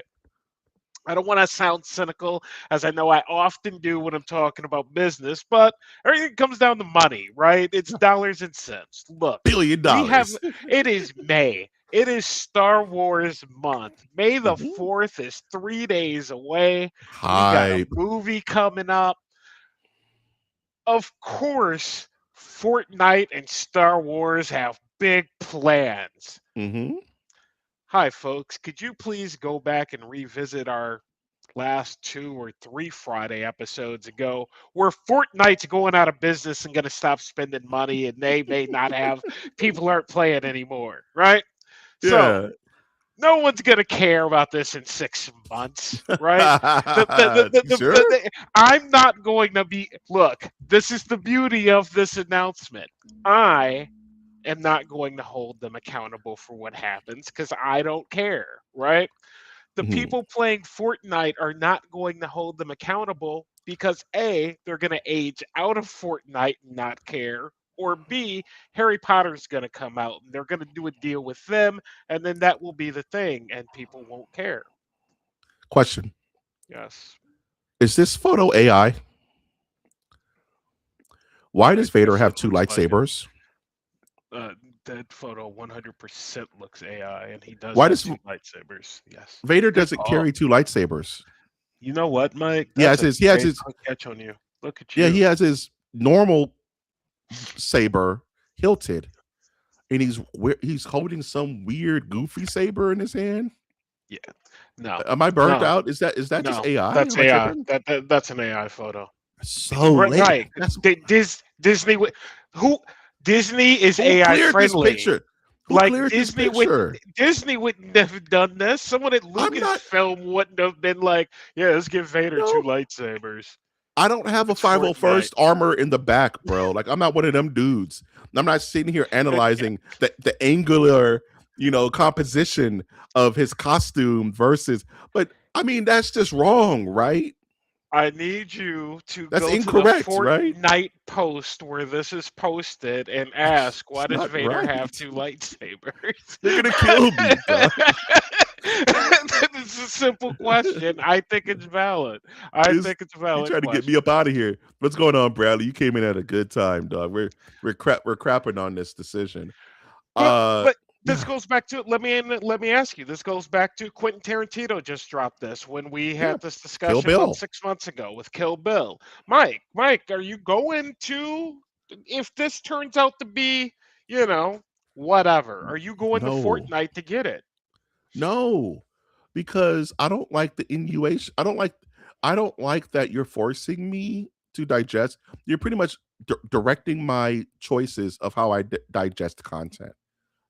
I don't want to sound cynical, as I know I often do when I'm talking about business, but everything comes down to money, right? It's dollars and cents. Look, billion we have, dollars. it is May. It is Star Wars month. May the Mhm. 4th is 3 days away. We got a Hype. movie coming up. Of course, Fortnite and Star Wars have big plans. Hmm. Hi, folks. Could you please go back and revisit our last 2 or 3 Friday episodes ago where Fortnite's going out of business and going to stop spending money and they may not have people aren't playing anymore, right? So Yeah. no one's going to care about this in 6 months, right? You sure? I'm not going to be. Look, this is the beauty of this announcement. I am not going to hold them accountable for what happens because I don't care, right? The Mhm. people playing Fortnite are not going to hold them accountable because A, they're going to age out of Fortnite and not care, or B, Harry Potter's going to come out and they're going to do a deal with them, and then that will be the thing, and people won't care. Question: Yes, Is this photo AI? Why does it Vader just have it two looks like it. lightsabers? Uh, that photo 100% looks AI, and he does Why have does two lightsabers. Yes. Vader Good doesn't call. carry two lightsabers? You know what, Mike? He That's has a his he has great his quick catch on you. Look at yeah, he you. has his normal saber hilted, and he's holding some weird goofy saber in his hand. Yeah. No. Am I burnt No. out? Is that just No. AI? That's Am I AI. tripping? That's an AI photo. So late. Right. That's Disney who Disney is who AI cleared this friendly. picture. Who Like cleared this Disney would picture? Disney wouldn't have done this. Someone at I'm not. Lucasfilm wouldn't have been like, "Yeah, let's give Vader two No, lightsabers." I don't have a It's Fortnite. 501st armor in the back, bro. Like I'm not one of them dudes. I'm not sitting here analyzing the angular, composition of his costume versus. But I mean, that's just wrong, right? I need you to That's go to the incorrect, right? Fortnite post where this is posted and ask, why It's does not Vader have right. two lightsabers? You're gonna kill me, dog. It's a simple question. I think it's valid. I Is think it's a you valid trying to get me question. up out of here? What's going on, Bradley? You came in at a good time, dog. We're crapping on this decision. But Uh, but this goes back to let me ask you. This goes back to Quentin Tarantino just dropped this when we yeah, had this Kill discussion about Bill. 6 months ago with Kill Bill. Mike, are you going to if this turns out to be, you know, whatever, are you going to No, Fortnite to get it? no, because I don't like the innuation. I don't like that you're forcing me to digest. You're pretty much directing my choices of how I digest content.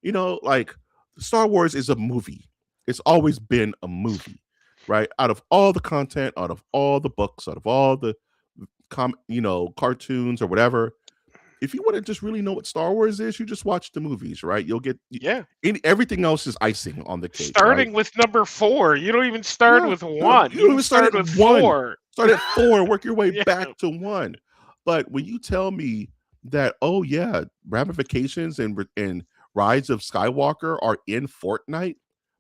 Like Star Wars is a movie. It's always been a movie, right? Out of all the content, out of all the books, out of all the cartoons or whatever, if you want to just really know what Star Wars is, you just watch the movies, right? You'll get Yeah. everything else is icing on the cake, right? Starting with number 4. You don't even start Yeah, with 1. you You don't can even start start at with one. 4. Start at four and work your way Yeah. back to one. But when you tell me that, oh yeah, ramifications and Rise of Skywalker are in Fortnite,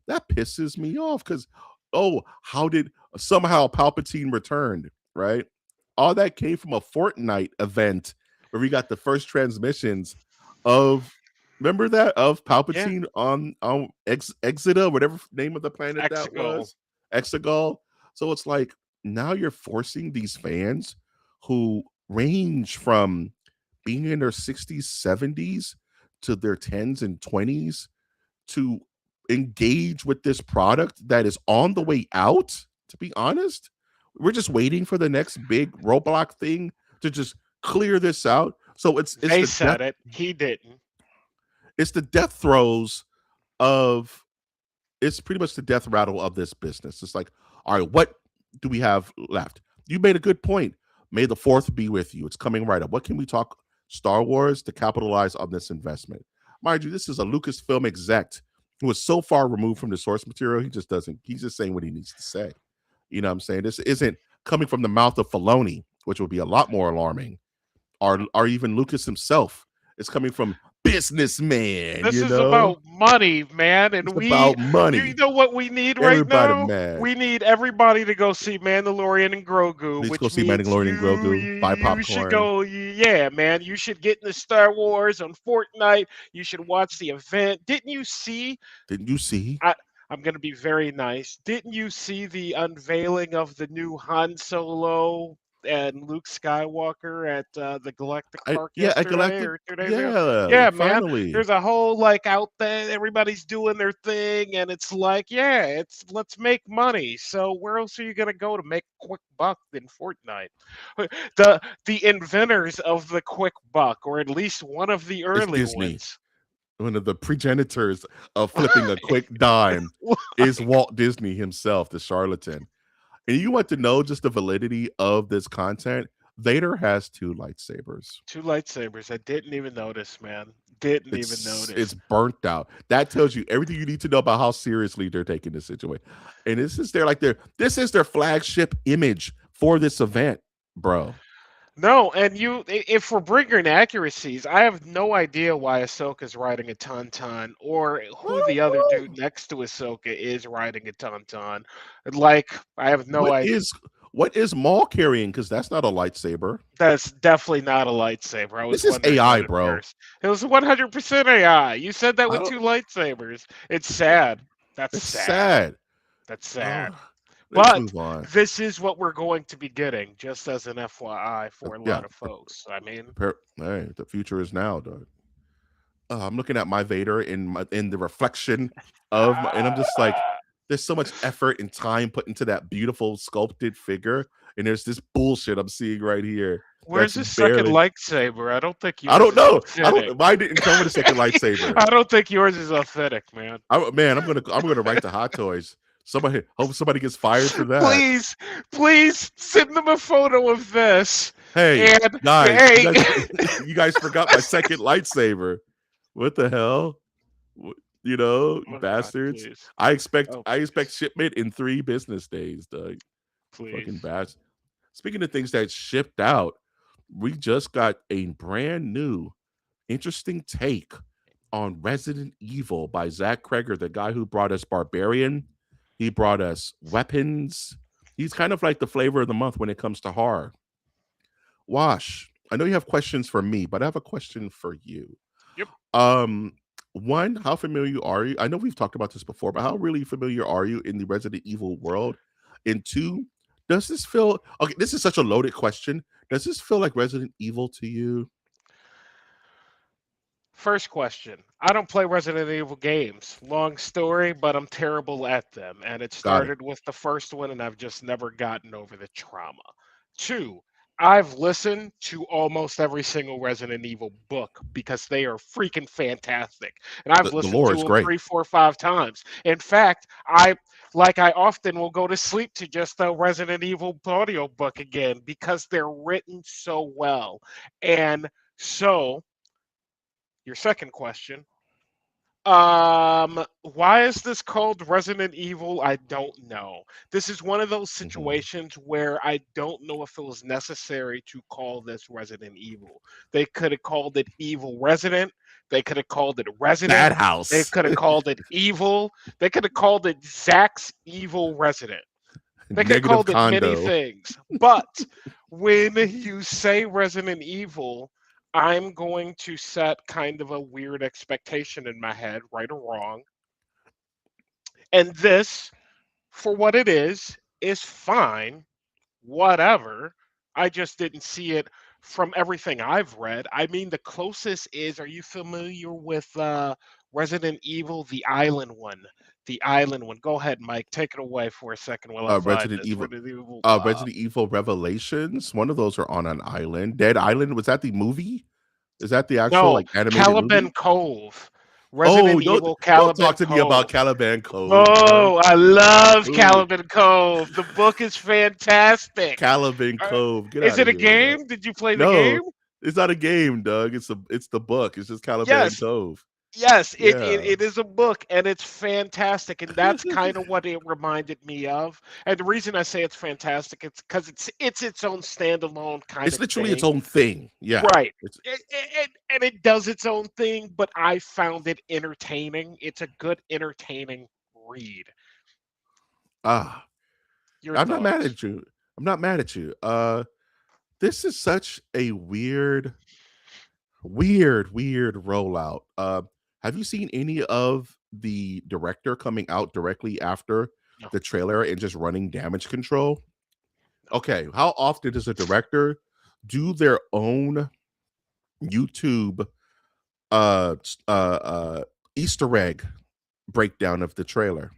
that pisses me off because how did somehow Palpatine returned, right? All that came from a Fortnite event where we got the first transmissions of remember that of Yeah. Palpatine on Exita, whatever name of the planet that Exegol. was, Exegol. So it's like now you're forcing these fans who range from being in their 60s, 70s to their 10s and 20s to engage with this product that is on the way out. To be honest, we're just waiting for the next big Roblox thing to just clear this out. So They said it. He didn't. it's the death throes of it's pretty much the death rattle of this business. It's like, all right, what do we have left? You made a good point. May the fourth be with you. It's coming right up. What can we talk Star Wars to capitalize on this investment? Mind you, this is a Lucasfilm exec who is so far removed from the source material, he just doesn't, he's just saying what he needs to say. You know what I'm saying? This isn't coming from the mouth of Filoni, which would be a lot more alarming, or even Lucas himself. It's coming from businessman, This is about money, man, and It's about you money. know what we need right Everybody now? mad. We need everybody to go see Mandalorian and Grogu, Let's go which see means Mandalorian and Grogu, buy you should popcorn. go. Yeah, man, you should get into Star Wars on Fortnite. You should watch the event. Didn't you see? Didn't you see? I, I'm gonna be very nice. Didn't you see the unveiling of the new Han Solo and Luke Skywalker at the Galactic Park Yeah, a yesterday galactic. or 2 days ago? Yeah, Yeah, man. finally. There's a whole like out there, everybody's doing their thing, and it's like, yeah, it's let's make money. So where else are you gonna go to make a quick buck than Fortnite? The inventors of the quick buck, or at least one of the It's early Disney. ones. One of the progenitors of flipping a quick dime is Walt Disney himself, the charlatan. And you want to know just the validity of this content? Vader has two lightsabers. Two lightsabers. I didn't even notice, man. Didn't even It's notice. burnt out. That tells you everything you need to know about how seriously they're taking this situation. And this is their flagship image for this event, bro. No, and if we're bringing accuracies, I have no idea why Ahsoka's riding a tauntaun, or who the other dude next to Ahsoka is riding a tauntaun. Like, I have no What idea. is What is Maul carrying? Because that's not a lightsaber. That's definitely not a lightsaber. I This was is wondering AI, that at bro. first. It was 100% AI. You said that I with don't. two lightsabers. It's sad. That's It's sad. sad. That's Oh, sad. let's But move on. this is what we're going to be getting, just as an FYI for a Yeah. lot of folks. I mean, Hey, the future is now, dog. I'm looking at my Vader in the reflection of my, and I'm just like, there's so much effort and time put into that beautiful sculpted figure, and there's this bullshit I'm seeing right here where's that's the second barely. lightsaber? I don't think I yours don't is know. I authentic. don't. Mine didn't come with a second lightsaber. I don't think yours is authentic, man. Man, I'm gonna write to Hot Toys. Somebody hope somebody gets fired for that. Please, please send them a photo of this. Hey And guys, you hey, guys, you guys forgot my second lightsaber. What the hell? You know, you oh God, bastards. please. Oh, I expect please, shipment in 3 business days, Doug. Fucking please. bad. Speaking of things that shipped out, we just got a brand new, interesting take on Resident Evil by Zach Kreger, the guy who brought us Barbarian. He brought us Weapons. He's kind of like the flavor of the month when it comes to horror. Wash, I know you have questions for me, but I have a question for you. Yep. Um, One, how familiar are you? I know we've talked about this before, but how really familiar are you in the Resident Evil world? And two, does this feel okay? This is such a loaded question. Does this feel like Resident Evil to you? First question. I don't play Resident Evil games. Long story, but I'm terrible at them. And it Got it. started with the first one, and I've just never gotten over the trauma. Two, I've listened to almost every single Resident Evil book because they are freaking fantastic. And I've The listened lore to is them great. three, four, 5 times. In fact, I often will go to sleep to just the Resident Evil audio book again because they're written so well. And so your second question. Why is this called Resident Evil? I don't know. This is one of those Mhm. situations where I don't know if it was necessary to call this Resident Evil. They could have called it Evil Resident. They could have called it Bad Resident. They House, could have called it Evil. They could have called it Zack's Evil Resident. They could have negative called it many condo. things, but when you say Resident Evil, I'm going to set kind of a weird expectation in my head, right or wrong. And this, for what it is fine, whatever. I just didn't see it from everything I've read. I mean, the closest is, are you familiar with Resident Evil, the island one? The island one. Go ahead, Mike. Take it away for a second while I find Resident this. Evil. Resident Evil. Resident Evil Revelations. One of those are on an island. Dead Island. Was that the movie? Is that the actual No, like animated Caliban movie? Cove. Oh, Resident Evil don't talk Caliban to me about Cove. Caliban Cove, dog. Oh, I love Ooh, Caliban Cove. The book is fantastic. Caliban Uh, Cove. Get is out of it a here with that. game? Did you play the game? No, it's not a game, Doug. It's the book. It's just Caliban Yes, Cove. yes, Yeah. it is a book and it's fantastic. And that's kind of what it reminded me of. And the reason I say it's fantastic, it's because it's its own standalone kind It's of literally its thing. own thing. Yeah. Right. It's And it does its own thing, but I found it entertaining. It's a good, entertaining read. ah. Your I'm not mad thoughts? at you. I'm not mad at you. This is such a weird rollout. Have you seen any of the director coming out directly after No, the trailer and just running damage control? no. Okay, how often does a director do their own YouTube Easter egg breakdown of the trailer?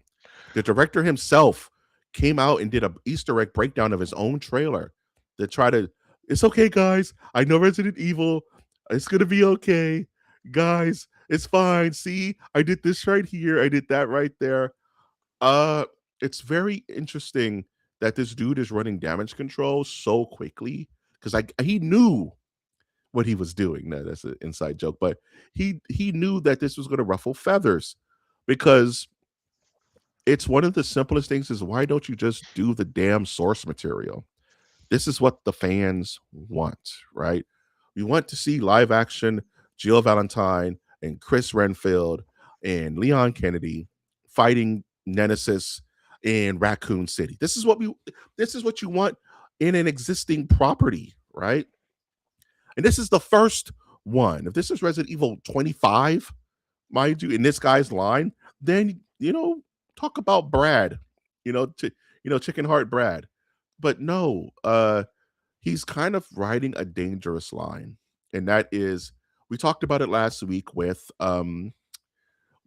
The director himself came out and did a Easter egg breakdown of his own trailer to try to. It's okay, guys. I know Resident Evil. It's gonna be okay, guys. It's fine. See, I did this right here. I did that right there. Uh, it's very interesting that this dude is running damage control so quickly because he knew what he was doing. No, that's an inside joke, but he knew that this was going to ruffle feathers because it's one of the simplest things is why don't you just do the damn source material? This is what the fans want, right? We want to see live action Jill Valentine and Chris Renfield and Leon Kennedy fighting Nemesis in Raccoon City. This is what you want in an existing property, right? And this is the first one. If this is Resident Evil 25, mind you, in this guy's line, then talk about Brad, Chicken Heart Brad. But no, he's kind of riding a dangerous line, and that is we talked about it last week with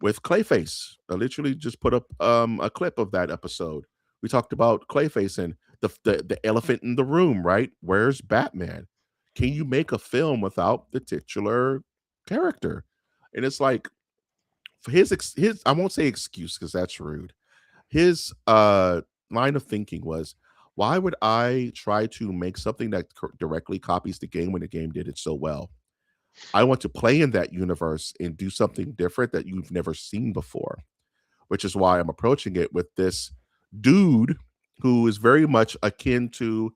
Clayface. I literally just put up a clip of that episode. We talked about Clayface and the elephant in the room, right? Where's Batman? Can you make a film without the titular character? And it's like for his I won't say excuse because that's rude. His line of thinking was, why would I try to make something that directly copies the game when the game did it so well? I want to play in that universe and do something different that you've never seen before, which is why I'm approaching it with this dude who is very much akin to,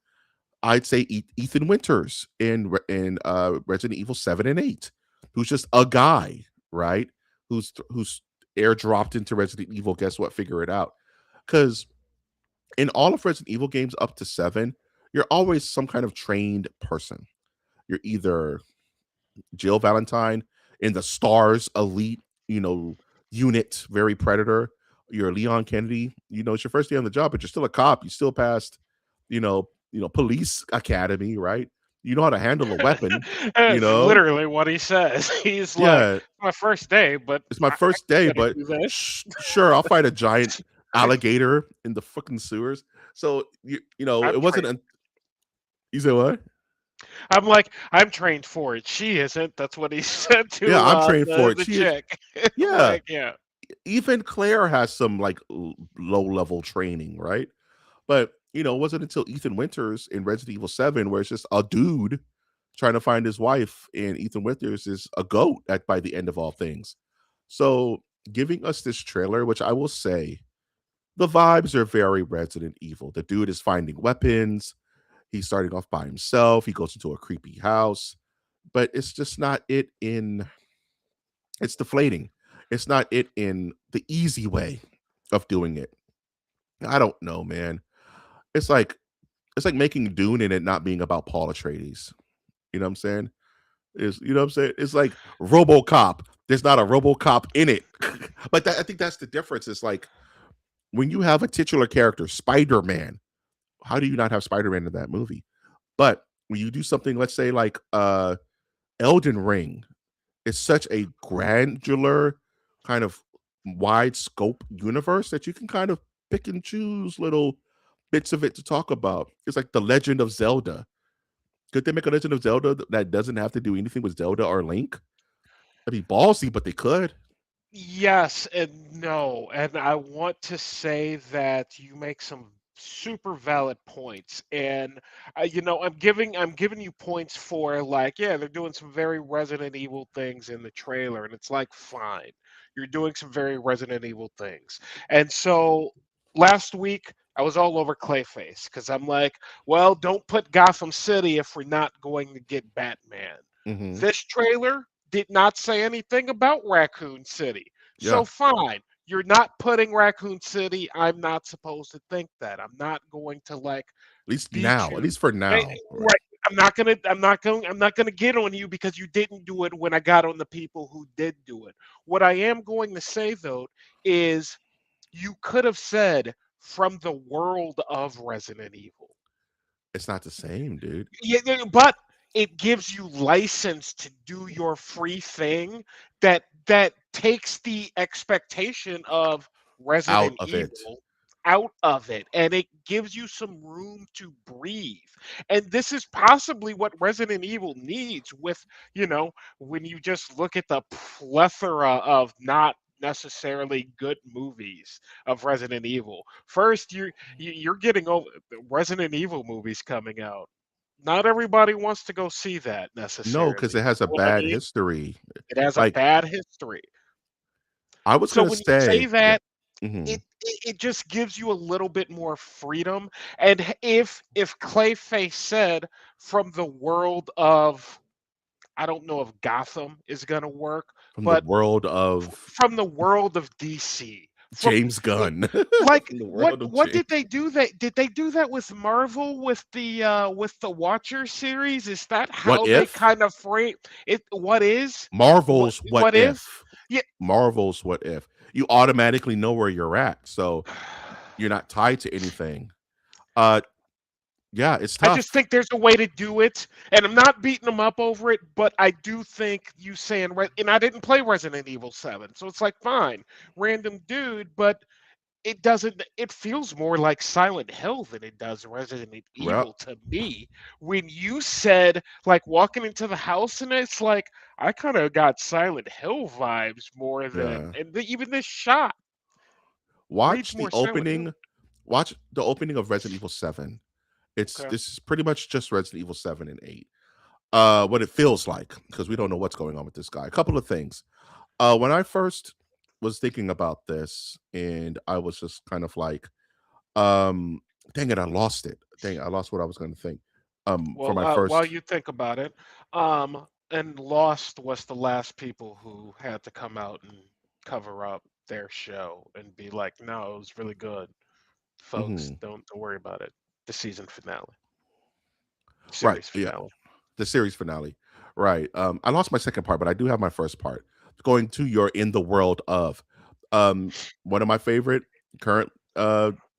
I'd say, Ethan Winters in Resident Evil 7 and 8, who's just a guy, right? Who's airdropped into Resident Evil. Guess what? Figure it out. Because in all of Resident Evil games up to 7, you're always some kind of trained person. You're either Jill Valentine in the Stars Elite, unit, very predator. You're Leon Kennedy. It's your first day on the job, but you're still a cop. You still passed, police academy, right? You know how to handle a weapon, you That's know? literally what he says. He's like, Yeah, "My first day, but it's my I first day, gotta but do this." sure, I'll fight a giant alligator in the fucking sewers. So I'm it wasn't. trained. You say what? I'm like, "I'm trained for it. She isn't." That's what he said Yeah, to I'm trained for the it. the She is. chick. I'm Yeah, like, yeah. even Claire has some like low level training, right? But it wasn't until Ethan Winters in Resident Evil 7 where it's just a dude trying to find his wife, and Ethan Winters is a goat by the end of all things. So giving us this trailer, which I will say, the vibes are very Resident Evil. The dude is finding weapons. He's starting off by himself. He goes into a creepy house, but it's just not it in. It's deflating. It's not it in the easy way of doing it. I don't know, man. It's like it's like making Dune and it not being about Paul Atreides. You know what I'm saying? It's like RoboCop. There's not a RoboCop in it. But I think that's the difference. It's like when you have a titular character, Spider-Man. How do you not have Spider-Man in that movie? But when you do something, let's say like Elden Ring, it's such a granular kind of wide scope universe that you can kind of pick and choose little bits of it to talk about. It's like the Legend of Zelda. Could they make a Legend of Zelda that doesn't have to do anything with Zelda or Link? That'd be ballsy, but they could. Yes and no. And I want to say that you make some super valid points. And I'm giving you points for like, yeah, they're doing some very Resident Evil things in the trailer, and it's like, fine, you're doing some very Resident Evil things. And so last week I was all over Clayface because I'm like, well, don't put Gotham City if we're not going to get Batman. Hmm. This trailer did not say anything about Raccoon City. Yeah, So fine, you're not putting Raccoon City. I'm not supposed to think that. I'm not going to like at least beat now, at you. least for Eh, now. Right. Right. I'm not gonna get on you because you didn't do it when I got on the people who did do it. What I am going to say though is you could have said from the world of Resident Evil. It's not the same, dude. But it gives you license to do your free thing that takes the expectation of Out Resident of it. Evil out of it, and it gives you some room to breathe. And this is possibly what Resident Evil needs with, when you just look at the plethora of not necessarily good movies of Resident Evil. First, you're getting over Resident Evil movies coming out. Not everybody wants to go see that No, because necessarily. it has a You know what I bad mean? history. It has a Like bad history. I was So gonna when you say say, yeah. that, Hmm. it just gives you a little bit more freedom. And if Clayface said from the world of, I don't know if Gotham is gonna work, From the but world of from the world of DC, from James Gunn like in the what world of what James. did they do that did they do that with Marvel with the Watcher series? Is that What how they if kind of frame it? What is Marvel's What what is? If? Yeah. Marvel's What If? You automatically know where you're at, so you're not tied to anything. Uh, yeah, it's I just tough. think there's a way to do it, and I'm not beating them up over it, but I do think you saying and I didn't play Resident Evil 7, so it's like fine, random dude, but it doesn't it feels more like Silent Hill than it does Resident Well, Evil to me. When you said like walking into the house and it's like I kind of got Silent Hill vibes more than yeah. even this shot reads Watch the more Silent Hill. opening. Watch the opening of Resident Evil 7. It's Okay. this is pretty much just Resident Evil 7 and 8. What it feels like, because we don't know what's going on with this guy. A couple of things. When I first was thinking about this, and I was just kind of like, um, dang it, I lost it. Dang it, I lost what I was going to think. For Well, my while first, you think about it, and Lost was the last people who had to come out and cover up their show and be like, "No, it was really good, folks. mhm, Don't worry about it." The season finale, right, series yeah, finale. the series finale, right. I lost my second part, but I do have my first part. Going to your in the world of, um, one of my favorite current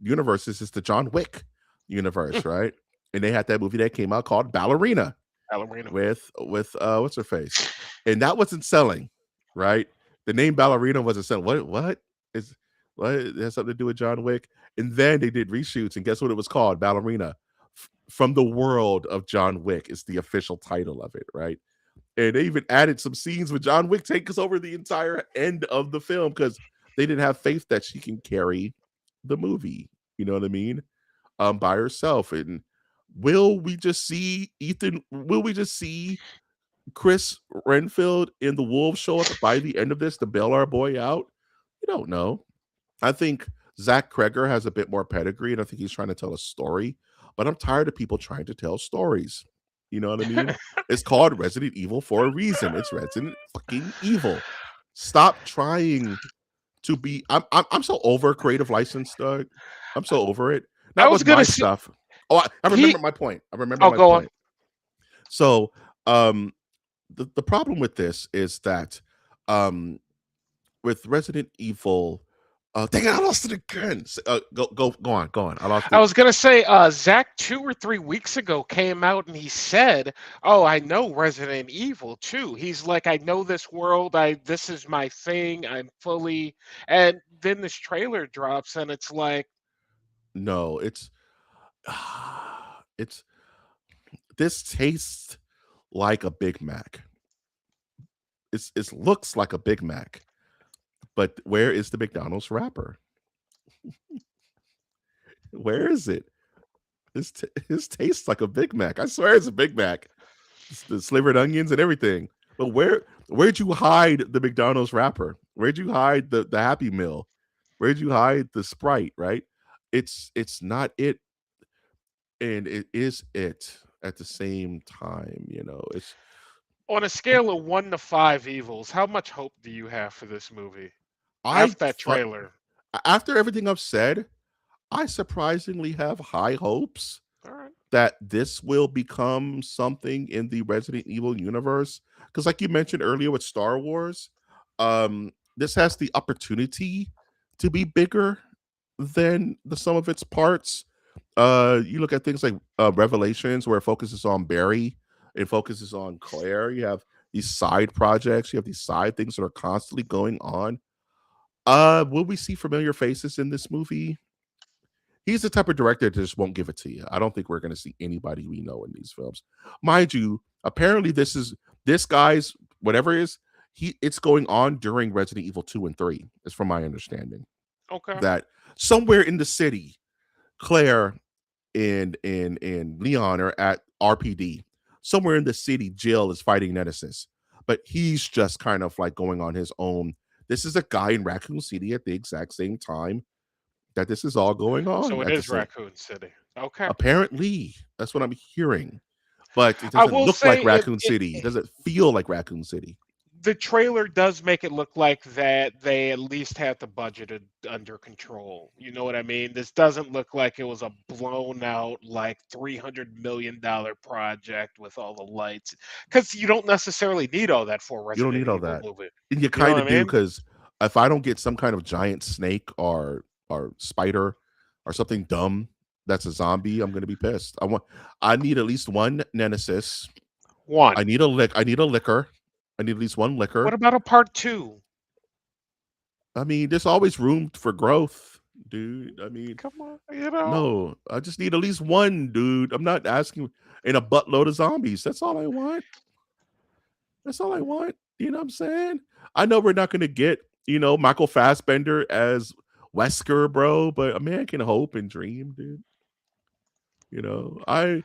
universes is the John Wick universe, right? And they had that movie that came out called Ballerina Ballerina. with what's her face, and that wasn't selling, right? The name Ballerina wasn't selling. What is what it has something to do with John Wick? And then they did reshoots, and guess what it was called? Ballerina. From the world of John Wick is the official title of it, right? And they even added some scenes with John Wick taking us over the entire end of the film because they didn't have faith that she can carry the movie. You know what I mean? By herself. And will we just see Ethan? Will we just see Chris Renfield in the Wolves show up by the end of this to bail our boy out? You don't know. I think Zach Kreger has a bit more pedigree, and I think he's trying to tell a story. But I'm tired of people trying to tell stories. You know what I mean? It's called Resident Evil for a reason. It's Resident fucking Evil. Stop trying to be. I'm so over creative license, Doug. I'm so over it. I Not was with gonna my say stuff. Oh, I he. remember my point. I remember Oh, my go on. point. So, um, the problem with this is that, um, with Resident Evil, dang it, I lost it again. Go on. I lost I it. was gonna say, Zach 2 or 3 weeks ago came out and he said, "Oh, I know Resident Evil too." He's like, "I know this world. This is my thing. I'm fully." And then this trailer drops, and it's like, No, it's this tastes like a Big Mac. It looks like a Big Mac, but where is the McDonald's wrapper? Where is it? This tastes like a Big Mac. I swear it's a Big Mac. The slivered onions and everything. But where'd you hide the McDonald's wrapper? Where'd you hide the Happy Meal? Where'd you hide the Sprite? Right? It's not it, and it is it at the same time. You know, it's on a scale of 1 to 5 evils, how much hope do you have for this movie I after that fu- trailer? after everything I've said, I surprisingly have high hopes All right. that this will become something in the Resident Evil universe. Because, like you mentioned earlier with Star Wars, this has the opportunity to be bigger than the sum of its parts. You look at things like Revelations, where it focuses on Barry, it focuses on Claire. You have these side projects, you have these side things that are constantly going on. Will we see familiar faces in this movie? He's the type of director that just won't give it to you. I don't think we're going to see anybody we know in these films. Mind you, apparently this guy's whatever it is, it's going on during Resident Evil 2 and 3, is from my understanding. Okay. That somewhere in the city, Claire and Leon are at RPD. Somewhere in the city, Jill is fighting Nemesis. But he's just kind of like going on his own. This is a guy in Raccoon City at the exact same time that this is all going on So it at the is same. Raccoon City. Okay. Apparently, that's what I'm hearing. But it I doesn't will look like say Raccoon City. It doesn't feel like Raccoon City. the trailer does make it look like that they at least had the budget under control. You know what I mean? This doesn't look like it was a blown out like $300 million project with all the lights, because you don't necessarily need all that for a You don't Resident need all Evil that. movie. And you You know kind what of I do mean? because if I don't get some kind of giant snake or spider or something dumb that's a zombie, I'm gonna be pissed. I need at least one nemesis. One. I need a liquor. I need at least one What liquor. about a part two? I mean, there's always room for growth, dude. I mean, Come on, you know. no, I just need at least one, dude. I'm not asking in a buttload of zombies. That's all I want. That's all I want. You know what I'm saying? I know we're not gonna get, Michael Fassbender as Wesker, bro, but a man can hope and dream, dude. You know, I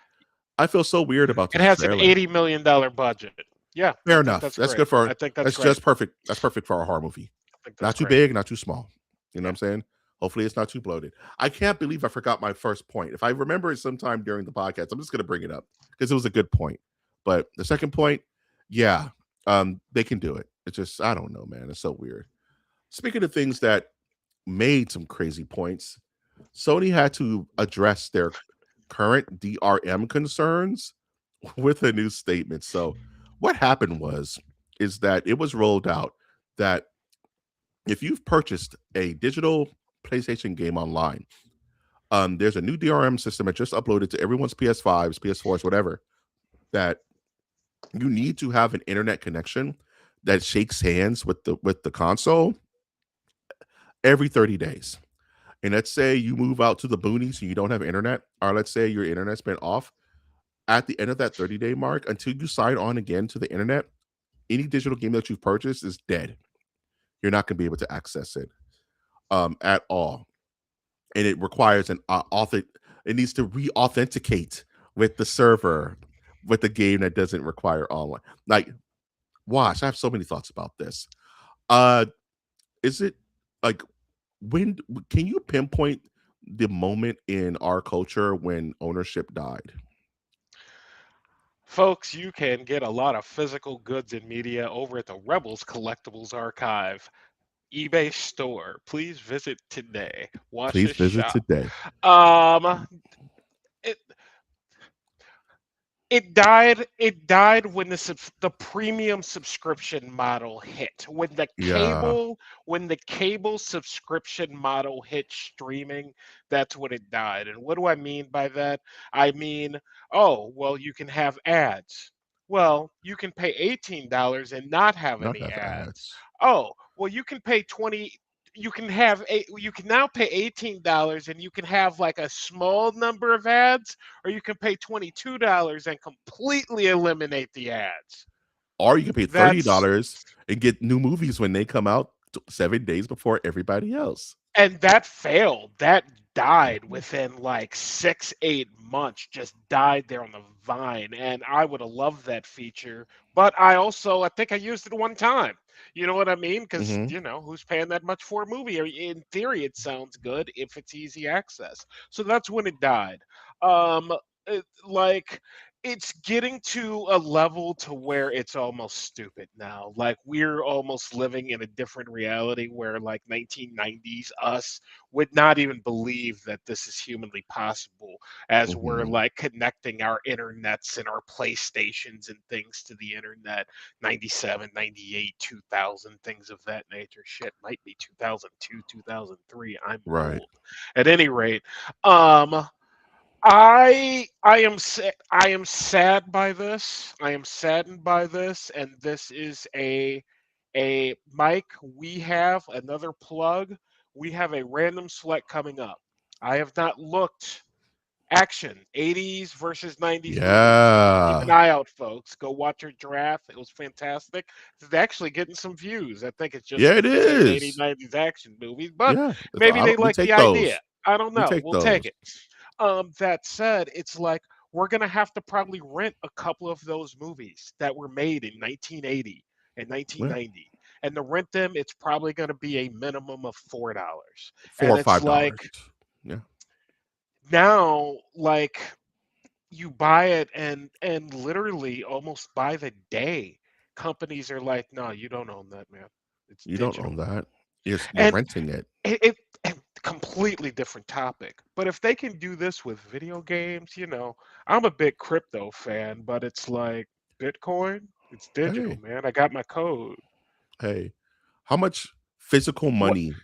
feel so weird about It this has an trailer. $80 million budget. Yeah, I Fair think enough. that's great. I think that's That's great. just perfect. That's perfect for a horror movie. I think that's Not too great. big, not too small. You know what Yeah. I'm saying? Hopefully it's not too bloated. I can't believe I forgot my first point. If I remember it sometime during the podcast, I'm just gonna bring it up because it was a good point. But the second point, yeah, they can do it. It's just I don't know, man. It's so weird. Speaking of things that made some crazy points, Sony had to address their current DRM concerns with a new statement. So what happened is that it was rolled out that if you've purchased a digital PlayStation game online, there's a new DRM system that just uploaded to everyone's PS5s, PS4s, whatever, that you need to have an internet connection that shakes hands with the console every 30 days. And let's say you move out to the boonies and you don't have internet, or let's say your internet's been off at the end of that 30-day mark until you sign on again to the internet, any digital game that you've purchased is dead. You're not going to be able to access it at all. And it requires an author. It needs to re-authenticate with the server with the game that doesn't require online. Like, watch, I have so many thoughts about this. Uh, is it like when can you pinpoint the moment in our culture when ownership died? Folks, you can get a lot of physical goods and media over at the Rebels Collectibles Archive eBay store. Please visit today. Watch Please us visit shop. today. Um, it, it died when the premium subscription model hit. Yeah, When the cable subscription model hit streaming, that's when it died. And what do I mean by that? I mean, oh, well, you can have ads. Well, you can pay $18 and not have not any have ads. ads. Oh, well, you can now pay $18 and you can have like a small number of ads, or you can pay $22 and completely eliminate the ads. Or you can pay That's $30 and get new movies when they come out 7 days before everybody else. and that failed. That died within like 6, 8 months, just died there on the vine. And I would have loved that feature. But I think I used it one time. You know what I mean? Because, Hmm. who's paying that much for a movie? In theory, it sounds good if it's easy access. So that's when it died. Um, like, it's getting to a level to where it's almost stupid now. Like, we're almost living in a different reality where, like, 1990s us would not even believe that this is humanly possible, as we're Hmm. like connecting our internets and our PlayStations and things to the internet. 97, 98, 2000, things of that nature. Shit, might be 2002, 2003. I'm Right. old. At any rate, um I am sad by this. I am saddened by this, and this is a Mike. We have another plug. We have a random select coming up. I have not looked. Action 80s versus 90s movies. Keep an Yeah. eye out, folks. Go watch your draft. It was fantastic. It's actually getting some views. I think it's just Yeah, it because we're saying 80s, is. 90s action movies, but Yeah. maybe I they don't, we like the take idea. those. I don't We know. take We'll take those. it. That said, it's like we're gonna have to probably rent a couple of those movies that were made in 1980 and Yeah. 1990. And to rent them, it's probably going to be a minimum of $4. Four And or it's $5. like Yeah. now, like, you buy it and literally almost by the day companies are like, no, you don't own that, man. It's You don't own digital. that. You're And renting it. it completely different topic. But if they can do this with video games, I'm a big crypto fan, but it's like Bitcoin, it's digital, Hey, man. I got my code. hey, how much physical What? money?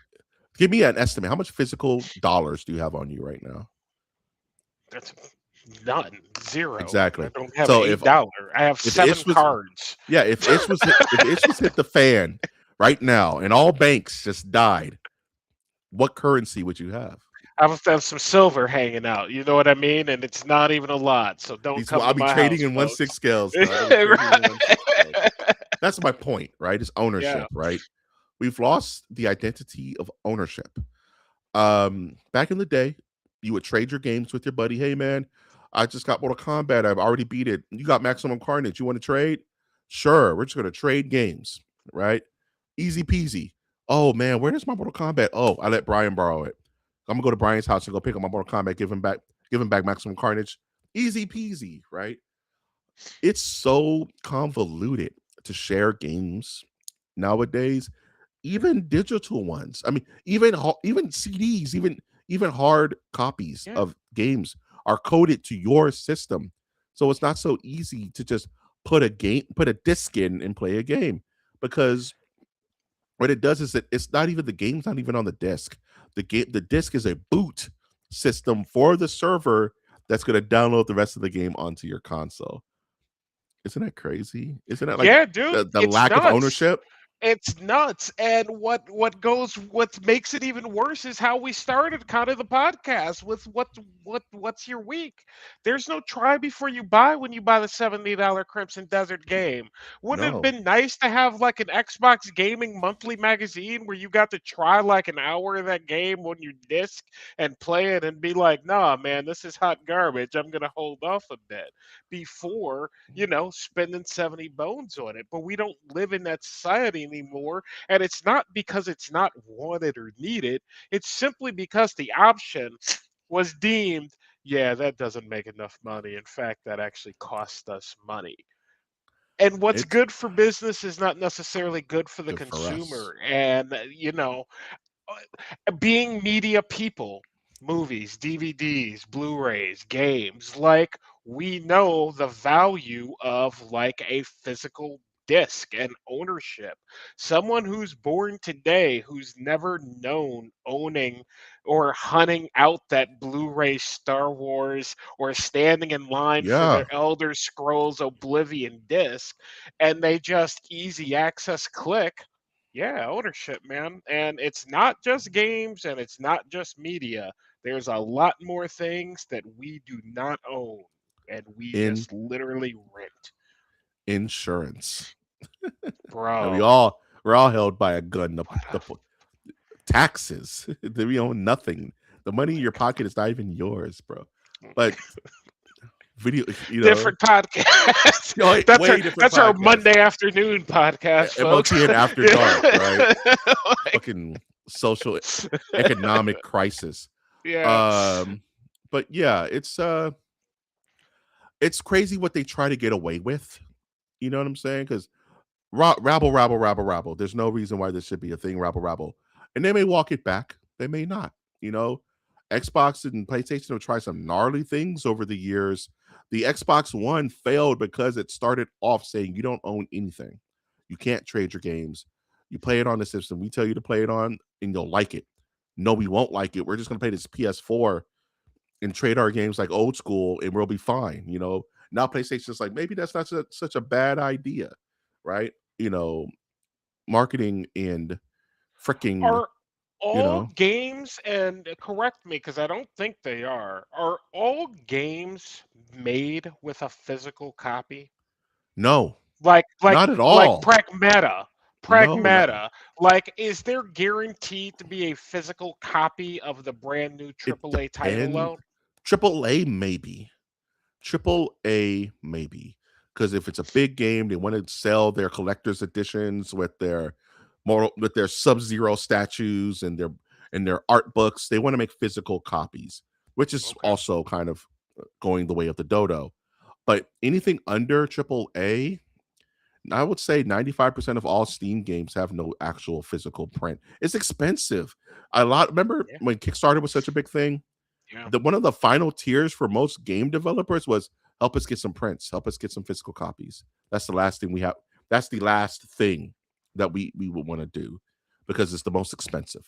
Give me an estimate. How much physical dollars do you have on you right now? That's none, zero. I Exactly. don't have So $8. I have if seven it was cards. yeah, if it was hit the fan right now and all banks just died, what currency would you have? I have some silver hanging out. You know what I mean? And it's not even a lot. So don't These come I'll to be my trading house, in one folks. six scales, dog. I'll be trading in Right. 1/6 scales. That's my point, right? It's Yeah. ownership, right? We've lost the identity of ownership. Back in the day, you would trade your games with your buddy. Hey man, I just got Mortal Kombat. I've already beat it. You got Maximum Carnage. You want to trade? Sure, we're just gonna trade games, right? Easy peasy. Oh man, where is my Mortal Kombat? Oh, I let Brian borrow it. I'm gonna go to Brian's house and go pick up my Mortal Kombat, give him back Maximum Carnage. Easy peasy, right? It's so convoluted to share games nowadays, even digital ones. I mean, even CDs, even hard copies Yeah. of games are coded to your system. So it's not so easy to just put a disc in and play a game, because what it does is that it's not even the game's not even on the disc. The disc is a boot system for the server that's going to download the rest of the game onto your console. Isn't that crazy? Isn't that like Yeah, dude, the it's lack of nuts. ownership? It's nuts. And what makes it even worse is how we started kind of the podcast with what's your week? There's no try before you buy when you buy the $70 Crimson Desert game. Wouldn't it have No, been nice to have like an Xbox gaming monthly magazine where you got to try like an hour of that game on your disc and play it and be like, nah, man, this is hot garbage. I'm gonna hold off a bit before spending 70 bones on it. But we don't live in that society anymore. And it's not because it's not wanted or needed, it's simply because the option was deemed, yeah, that doesn't make enough money. In fact, that actually costs us money. And what's it's good for business is not necessarily good for the good for us. consumer. And, being media people, movies, DVDs, Blu-rays, games, like we know the value of like a physical disc and ownership. Someone who's born today who's never known owning or hunting out that Blu-ray Star Wars or standing in line for Yeah, their Elder Scrolls Oblivion disc, and they just easy access click. Yeah, ownership, man. And it's not just games and it's not just media. There's a lot more things that we do not own and we in just literally rent. insurance. And Bro, we're all held by a gun. what a Taxes. We own nothing. The money in your pocket is not even yours, bro. But video, different podcast. wait, that's our way different that's our podcast. Monday afternoon podcast, folks. MOTN After Dark, right? Yeah. Fucking social economic crisis. Yeah. Um, but yeah, it's crazy what they try to get away with. You know what I'm saying? Because rabble, rabble, rabble, rabble. There's no reason why this should be a thing. Rabble, rabble, and they may walk it back. They may not. You know, Xbox and PlayStation have tried some gnarly things over the years. The Xbox One failed because it started off saying you don't own anything. You can't trade your games. You play it on the system. We tell you to play it on, and you'll like it. No, we won't like it. We're just gonna play this PS4 and trade our games like old school, and we'll be fine. Now PlayStation's like, maybe that's not such a bad idea, right? Marketing and freaking, Are you all know, games, and correct me because I don't think they are all games made with a physical copy? no, Like like not at like all. Pragmata. No, not Pragmata. Like, is there guaranteed to be a physical copy of the brand new it AAA title depends. load? Triple A maybe. Triple A maybe. Because if it's a big game, they want to sell their collector's editions with their Sub Zero statues and their art books. They want to make physical copies, which is Okay. also kind of going the way of the dodo. But anything under triple A, I would say 95% of all Steam games have no actual physical print. It's expensive. A lot. Remember Yeah, when Kickstarter was such a big thing? yeah. One of the final tiers for most game developers was help us get some prints, help us get some physical copies. That's the last thing we have. That's the last thing that we would want to do because it's the most expensive.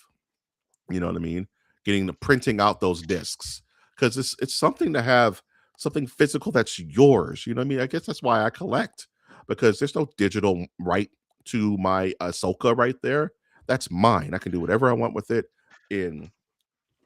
You know what I mean? Getting the printing out those discs because it's something to have something physical that's yours. You know what I mean? I guess that's why I collect because there's no digital right to my Ahsoka right there. That's mine. I can do whatever I want with it, and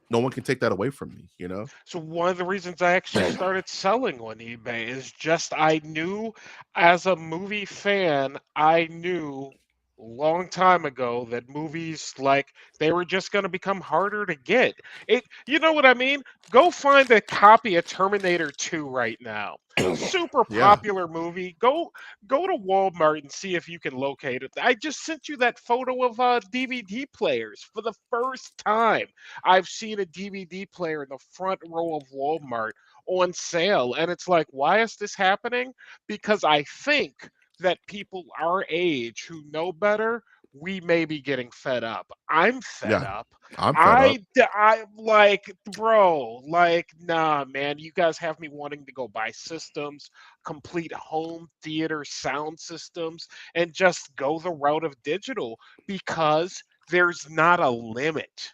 no one can take that away from me. You know? So one of the reasons I actually started selling on eBay is just I knew as a movie fan, I knew long time ago that movies like they were just going to become harder to get. It you know what I mean? Go find a copy of Terminator 2 right now. Super Yeah. popular movie. Go to Walmart and see if you can locate it. I just sent you that photo of DVD players for the first time. I've seen a DVD player in the front row of Walmart on sale. And it's like, why is this happening? Because I think that people our age who know better, we may be getting fed up. I'm fed Yeah. up. I'm fed up. I like, bro, like, nah, man, you guys have me wanting to go buy systems, complete home theater sound systems, and just go the route of digital because there's not a limit.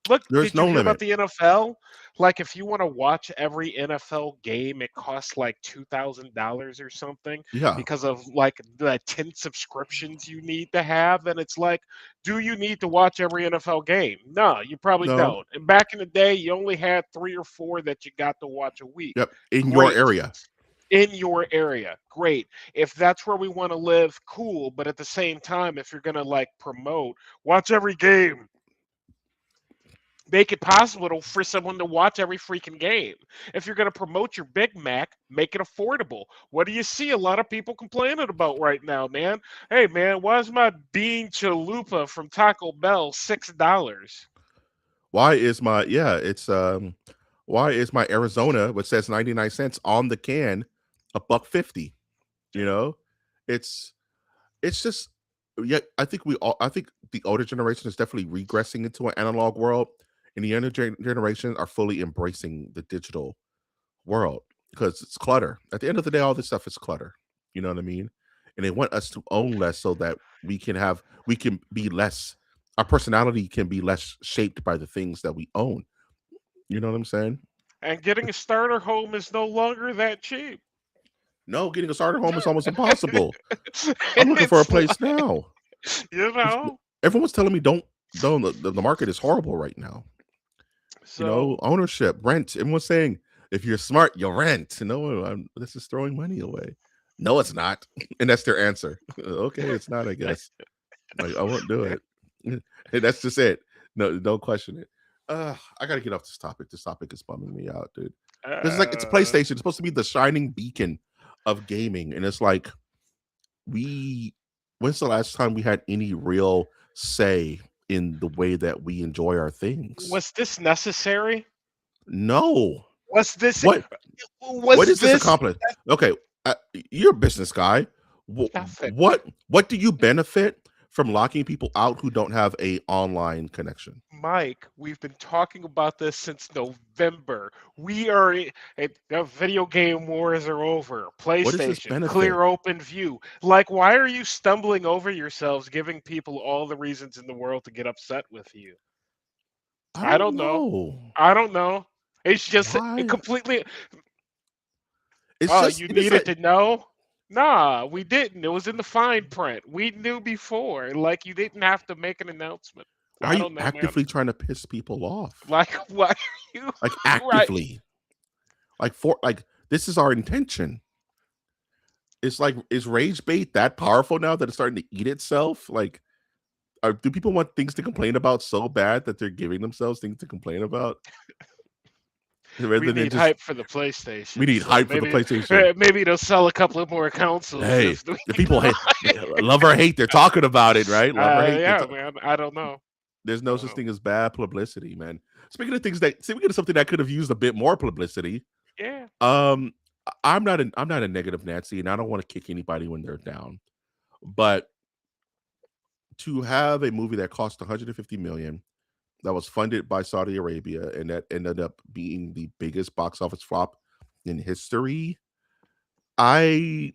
Look, There's did you no hear about limit. the NFL? Like, if you want to watch every NFL game, it costs like $2,000 or something Yeah. because of like the 10 subscriptions you need to have. And it's like, do you need to watch every NFL game? No, you probably No. don't. And back in the day, you only had 3 or 4 that you got to watch a week. Yep. In your Great. area. In your area, great. If that's where we want to live, cool. But at the same time, if you're going to like promote, watch every game, make it possible for someone to watch every freaking game. If you're going to promote your Big Mac, make it affordable. What do you see a lot of people complaining about right now, man? Hey, man, why is my bean chalupa from Taco Bell $6? Why is my why is my Arizona, which says 99 cents on the can, a buck 50? You know? It's it's just yeah, I think the older generation is definitely regressing into an analog world, and the younger generation are fully embracing the digital world because it's clutter. At the end of the day, all this stuff is clutter. You know what I mean? And they want us to own less so that we can be less our personality can be less shaped by the things that we own. You know what I'm saying? And getting a starter home is no longer that cheap. No, getting a starter home is almost impossible. I'm looking for a It's place like, now. you know? Everyone's telling me don't the market is horrible right now. You know, So ownership, rent. Everyone's saying if you're smart, you'll rent. No, this is throwing money away. No, it's not, and that's their answer. Okay, it's not. I guess. Like I won't do it. Hey, that's just it. No, don't question it. I gotta get off this topic. This topic is bumming me out, dude. Because it's like it's uh, PlayStation. It's supposed to be the shining beacon of gaming, and it's like we. When's the last time we had any real say in the way that we enjoy our things? was this necessary? No. Was this What what was is this this accomplish? Okay, you're a business guy. nothing? What do you benefit from locking people out who don't have a online connection? Mike, we've been talking about this since November. We are the video game wars are over. What does this PlayStation, benefit? clear open view. Like, why are you stumbling over yourselves, giving people all the reasons in the world to get upset with you? I I don't don't know. know. I don't know. It's just it Why? completely. It's Oh, just you it is needed like to know? Nah, we didn't. It was in the fine print. We knew before. Like, you didn't have to make an announcement. why are I you don't know, man. actively trying to piss people off? Like, why are you Like right? actively. Like for like this is our intention. It's like is rage bait that powerful now that it's starting to eat itself? Like do people want things to complain about so bad that they're giving themselves things to complain about We rather than need just hype for the we PlayStation, need so hype for the maybe PlayStation. maybe they'll sell a couple of more consoles Hey, if we the people hate love or hate, they're talking about it, right? Love or hate, yeah, man. I don't know. there's no such Uh, thing as bad publicity, man. Speaking of something that could have used a bit more publicity, yeah. um, I'm not a negative Nancy, and I don't want to kick anybody when they're down. But to have a movie that cost 150 million, that was funded by Saudi Arabia, and that ended up being the biggest box office flop in history, I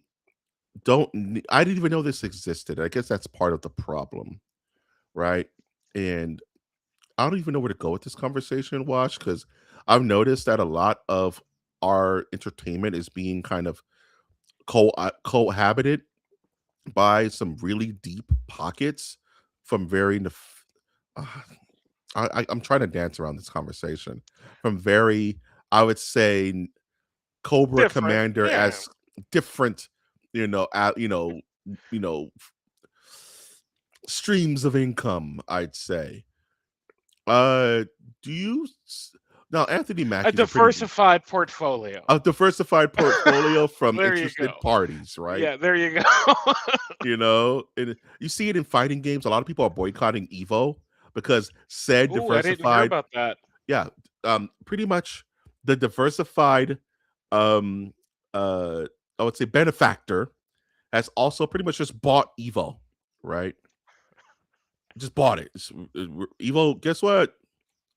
I didn't even know this existed. I guess that's part of the problem, right? And I don't even know where to go with this conversation, Wash, because I've noticed that a lot of our entertainment is being kind of cohabited by some really deep pockets from uh, I'm trying to dance around this conversation from very, I would say, Cobra Different, Commander yeah. as different, you know, you know, streams of income. I'd say. Uh, do you now? Anthony A Mackie's a pretty diversified portfolio. a diversified portfolio from There you interested go. parties, right? Yeah, there you go. And you see it in fighting games. A lot of people are boycotting Evo because said Ooh, I didn't hear diversified, about that. yeah, pretty much the diversified, um, uh, I would say benefactor has also pretty much just bought Evo, right? Just bought it. Evo. Guess what?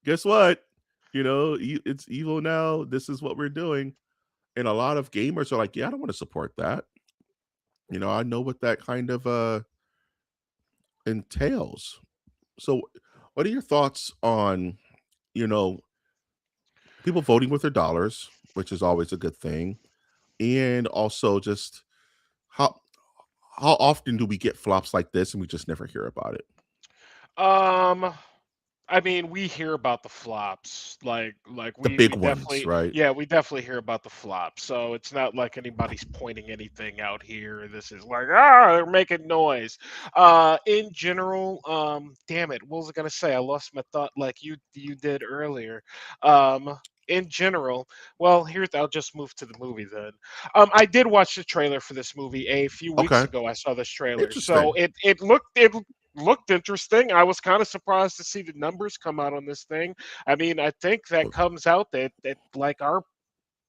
Guess what? It's Evo now. This is what we're doing, and a lot of gamers are like, yeah, I don't want to support that. I know what that kind of entails. So, what are your thoughts on, you know, people voting with their dollars, which is always a good thing, and also just how how often do we get flops like this and we just never hear about it? Um, I mean, we hear about the flops, like The we big ones, definitely, right? yeah, we definitely hear about the flops. So it's not like anybody's pointing anything out here. This is like, they're making noise. In general, damn it, what was I gonna say? I lost my thought, like you did earlier. In general, well, here's I'll just move to the movie then. I did watch the trailer for this movie a few weeks Okay, ago. I saw this trailer, so interesting. it looked interesting. I was kind of surprised to see the numbers come out on this thing. I mean, I think that comes out that like our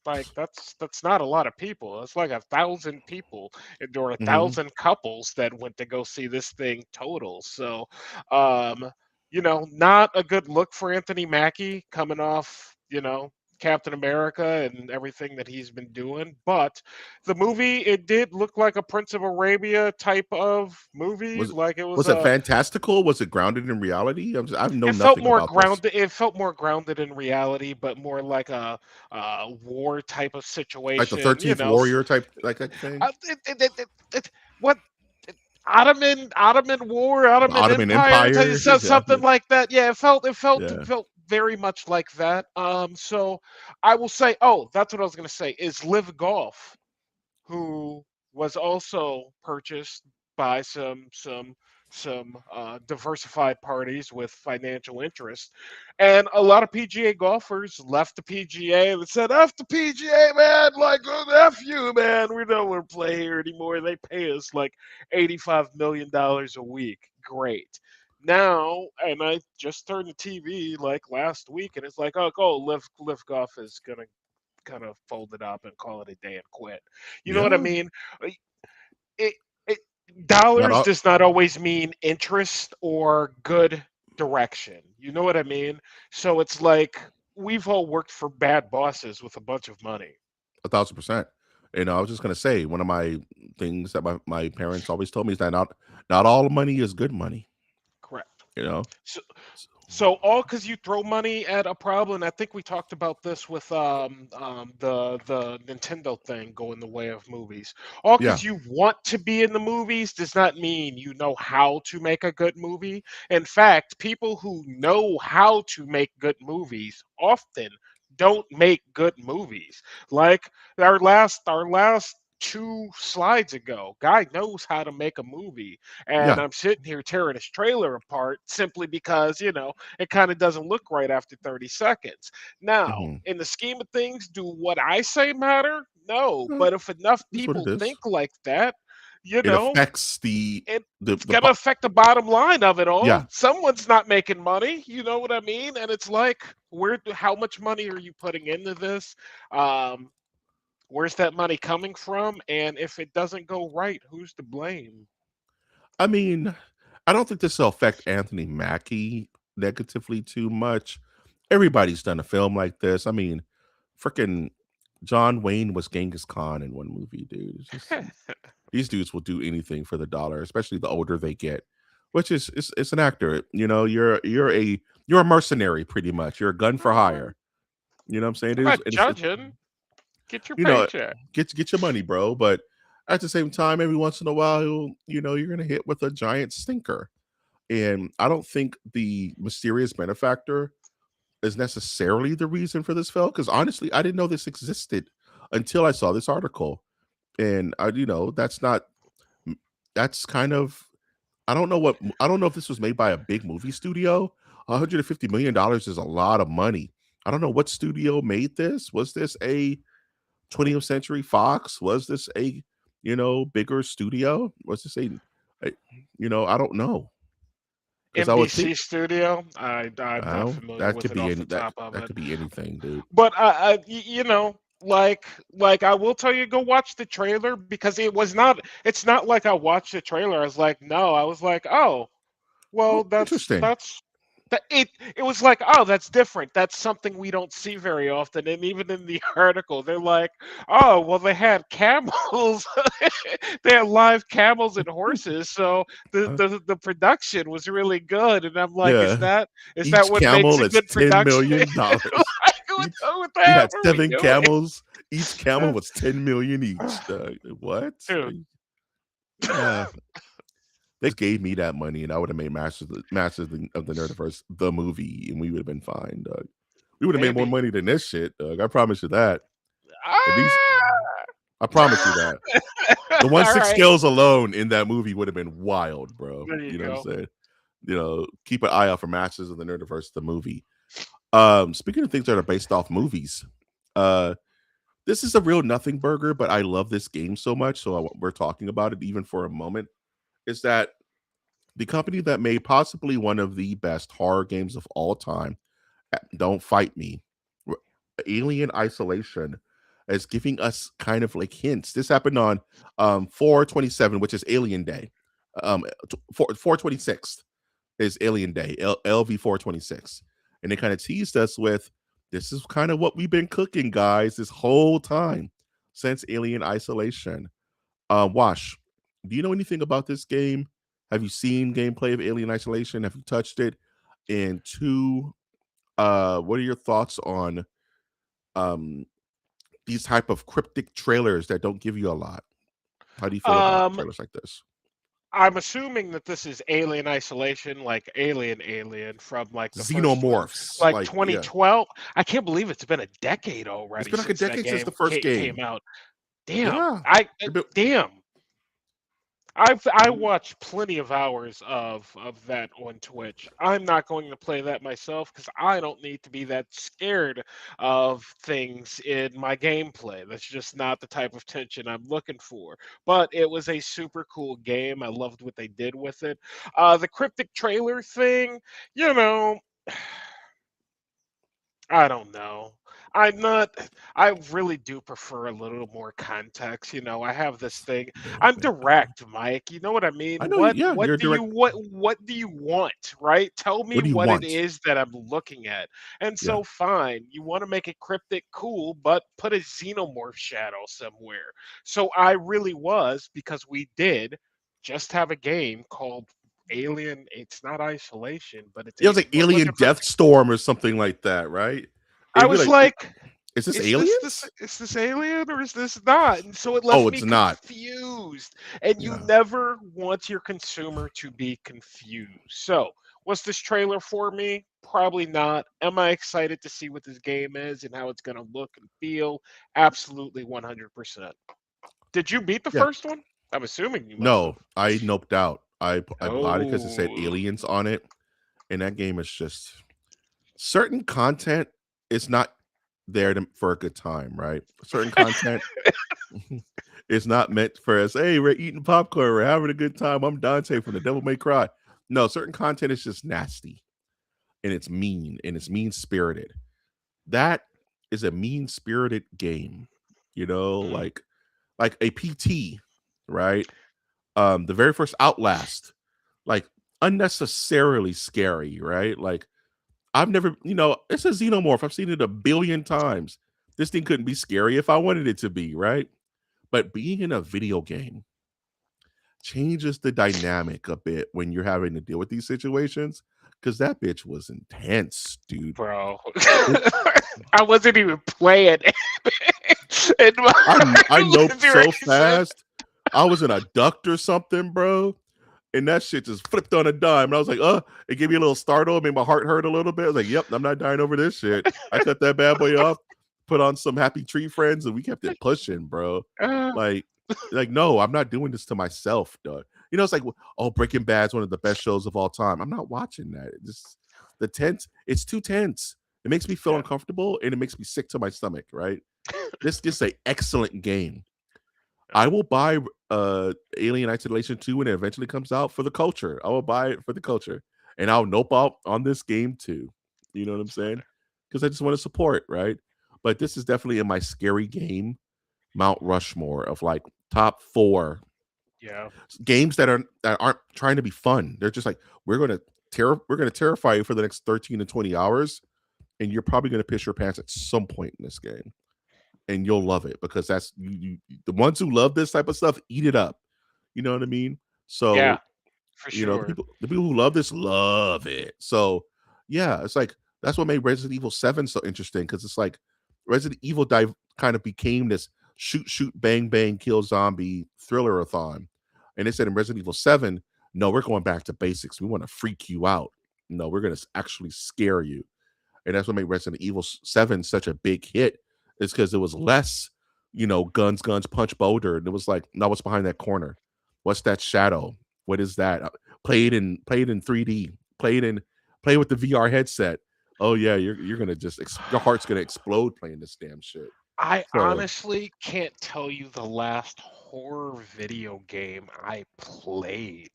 like that's not a lot of people. It's like 1,000 people or a Hmm. 1,000 couples that went to go see this thing total. So, um, not a good look for Anthony Mackie coming off, Captain America and everything that he's been doing. But the movie, it did look like a Prince of Arabia type of movie. Was it Like it was was it a fantastical? Was it grounded in reality? I know it felt nothing more about this. grounded. It felt more grounded in reality, but more like a war type of Like the situation. 13th Warrior type, like that thing, Uh, it, it, it, what Ottoman War, the Ottoman Ottoman Empire, Empire. Yeah, something like that. Yeah, it yeah. felt very much like that. So I will say, oh, that's what I was gonna say. Is Live Golf, who was also purchased by some diversified parties with financial interest, and a lot of PGA golfers left the PGA and said, "F the PGA, man! Like F you, man! We don't want to play here anymore. They pay us like $85 million a week. Great." Now, and I just turned the TV like last week, and it's like, oh, Live Golf is gonna kind of fold it up and call it a day and quit. You know what I Yeah. mean? It, it Not dollars all, does not always mean interest or good direction. You know what I mean? So it's like we've all worked for bad bosses with a bunch of money. 1,000%. I was just gonna say one of my things that my parents always told me is that not all money is good money. Correct. You know. So, S- So all because you throw money at a problem. I think we talked about this with the Nintendo thing going the way of movies. All Yeah. because you want to be in the movies does not mean you know how to make a good movie. In fact, people who know how to make good movies often don't make good movies. Like our last two slides ago, guy knows how to make a movie, and Yeah. I'm sitting here tearing his trailer apart simply because it kind of doesn't look right after 30 seconds. Now, Hmm. in the scheme of things, do what I say matter? No, but if enough That's what it people is. think like that, you It know, affects it's the going to affect the bottom line of it all. yeah. Someone's not making money, you know what I mean? And it's like, how much money are you putting into this? Um, where's that money coming from? And if it doesn't go right, who's to blame? I mean, I don't think this will affect Anthony Mackie negatively too much. Everybody's done a film like this. I mean, freaking John Wayne was Genghis Khan in one movie, dude. It's just these dudes will do anything for the dollar, especially the older they get. Which is it's an actor. You know, you're a mercenary pretty much. You're a gun for hire. You know what I'm saying? It I'm is not it's judging. Get your you know, paycheck. get your money, bro. But at the same time, every once in a while, you're gonna hit with a giant stinker. And I don't think the mysterious benefactor is necessarily the reason for this fail. Because honestly, I didn't know this existed until I saw this article. And that's not that's kind of I don't know if this was made by a big movie studio. $150 million is a lot of money. I don't know what studio made this. Was this a 20th Century Fox? Was this a bigger studio? Was this a I don't know because I would think NBC Studio. I'm I not don't familiar that with could it be off any the top of that it. could be anything, dude. But like I will tell you, go watch the trailer because it was not. It's not like I watched the trailer. I was like, no. I was like, oh, well, Oh, interesting. that's that. It was like, oh, that's different. That's something we don't see very often. And even in the article, they're like, oh, well, they had camels. They had live camels and horses, so Uh, the production was really good. And I'm like, yeah. is that Each what makes camel a is good $10 production? million. Like, Each what the we hell had were we 7 doing? camels. Each camel was 10 million each. What? Dude, Yeah. They just gave me that money and I would have made Masters of the Nerdiverse the movie and we would have been fine, Doug. We would have made more maybe. money than this shit, Doug. I promise you that. At least Ah! I promise you that. The one All six right, skills alone in that movie would have been wild, bro. there you You know what I'm go. saying? Keep an eye out for Masters of the Nerdiverse, the movie. Speaking of things that are based off movies, uh, this is a real nothing burger, but I love this game so much, so we're talking about it even for a moment. Is that the company that made possibly one of the best horror games of all time? Don't fight me. Alien Isolation is giving us kind of like hints. This happened on 4/27, which is Alien Day. 4/26 is Alien Day, LV 4/26. And they kind of teased us with this is kind of what we've been cooking, guys, this whole time since Alien Isolation. Wash, do you know anything about this game? Have you seen gameplay of Alien Isolation? Have you touched it? And two, what are your thoughts on um these type of cryptic trailers that don't give you a lot? How do you feel about Um, trailers like this? I'm assuming that this is Alien Isolation, like Alien from like the first one, Xenomorphs, like like, yeah. 2012. I can't believe it's been a decade It's already been like a since that decade since game the first came game. out. Damn, Yeah. They've been damn. I mhm. watched plenty of hours of that on Twitch. I'm not going to play that myself because I don't need to be that scared of things in my gameplay. That's just not the type of tension I'm looking for. But it was a super cool game. I loved what they did with it. The cryptic trailer thing, you know, I don't know. I'm not. I really do prefer a little more context. I have this thing. Yeah, I'm man. direct, Mike. You know what I mean? I know you, yeah, What you're a do you direct what do you want? Right? Tell me what do you what it want? is that I'm looking at. And Yeah. so, fine. You want to make it cryptic, cool, but put a xenomorph shadow somewhere. So I really was because we did just have a game called Alien. It's not Isolation, but it's Yeah, it a. was like What was Alien it for? Death Storm or something like that, right? I It'd be was like, like, is this aliens? is this alien or is this not? And so it Oh, left me it's not. confused. And you Yeah. never want your consumer to be confused. So, was this trailer for me? Probably not. Am I excited to see what this game is and how it's going to look and feel? Absolutely 100%. Did you beat the Yeah. first one? I'm assuming you must have. No, I noped out. I bought it because it said Oh. aliens on it, and that game is just certain content is not there for a good time, right? Certain content is not meant for us. Hey, we're eating popcorn, we're having a good time. I'm Dante from The Devil May Cry. No, certain content is just nasty and it's mean and it's mean spirited. That is a mean spirited game, Mm. like a PT, right? The very first Outlast, like unnecessarily scary, right? Like I've never, it's a xenomorph. I've seen it a billion times. This thing couldn't be scary if I wanted it to be, right? But being in a video game changes the dynamic a bit when you're having to deal with these situations because that bitch was intense, dude. Bro. It, I wasn't even playing. And I my I noped literally so said, fast. I was in a duct or something, bro. And that shit just flipped on a dime. And I was like, it gave me a little startle. It made my heart hurt a little bit. I was like, yep, I'm not dying over this shit. I cut that bad boy off, put on some Happy Tree Friends, and we kept it pushing, bro. uh, Like, no, I'm not doing this to myself, dog. It's like, oh, Breaking Bad's one of the best shows of all time. I'm not watching that. It just the tense, it's too tense. It makes me feel yeah, uncomfortable and it makes me sick to my stomach, right? This is an excellent game. yeah, I will buy Alien Isolation 2 when it eventually comes out for the culture. I will buy it for the culture. And I'll nope out on this game too. You know what I'm saying? Because I just want to support, right? But this is definitely in my scary game Mount Rushmore of like top 4 yeah. games that aren't trying to be fun. They're just like, we're gonna terrify you for the next 13 to 20 hours, and you're probably gonna piss your pants at some point in this game. And you'll love it because that's the ones who love this type of stuff eat it up. You know what I mean? Yeah, So, for the sure. people who love this love it. So, yeah, it's like that's what made Resident Evil 7 so interesting because it's like Resident Evil kind of became this shoot bang bang kill zombie thriller-a-thon. And they said in Resident Evil 7, no, we're going back to basics. We want to freak you out. No, we're going to actually scare you. And that's what made Resident Evil 7 such a big hit. Is because it was less, guns, punch, boulder, and it was like, no, what's behind that corner? What's that shadow? What is that? Play it in 3D. Play with the VR headset. Oh yeah, you're gonna just your heart's gonna explode playing this damn shit. I So honestly can't tell you the last horror video game I played.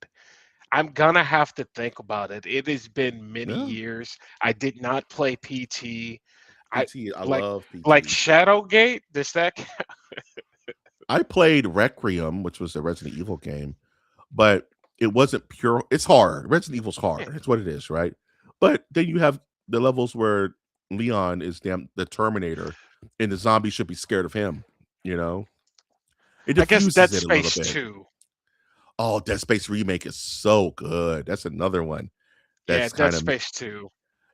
I'm gonna have to think about it. It has been many yeah, years. I did not play PT. I PT. I like love like PT. Shadowgate. Does that I played Requiem, which was a Resident Evil game, but it wasn't pure. It's hard. Resident Evil's hard. yeah. It's what it is, right? But then you have the levels where Leon is damn the Terminator, and the zombie should be scared of him. You know, it I guess diffuses Dead it a little Space bit. 2. Oh, Dead Space remake is so good. That's another one Yeah, that's Dead kind of Space 2.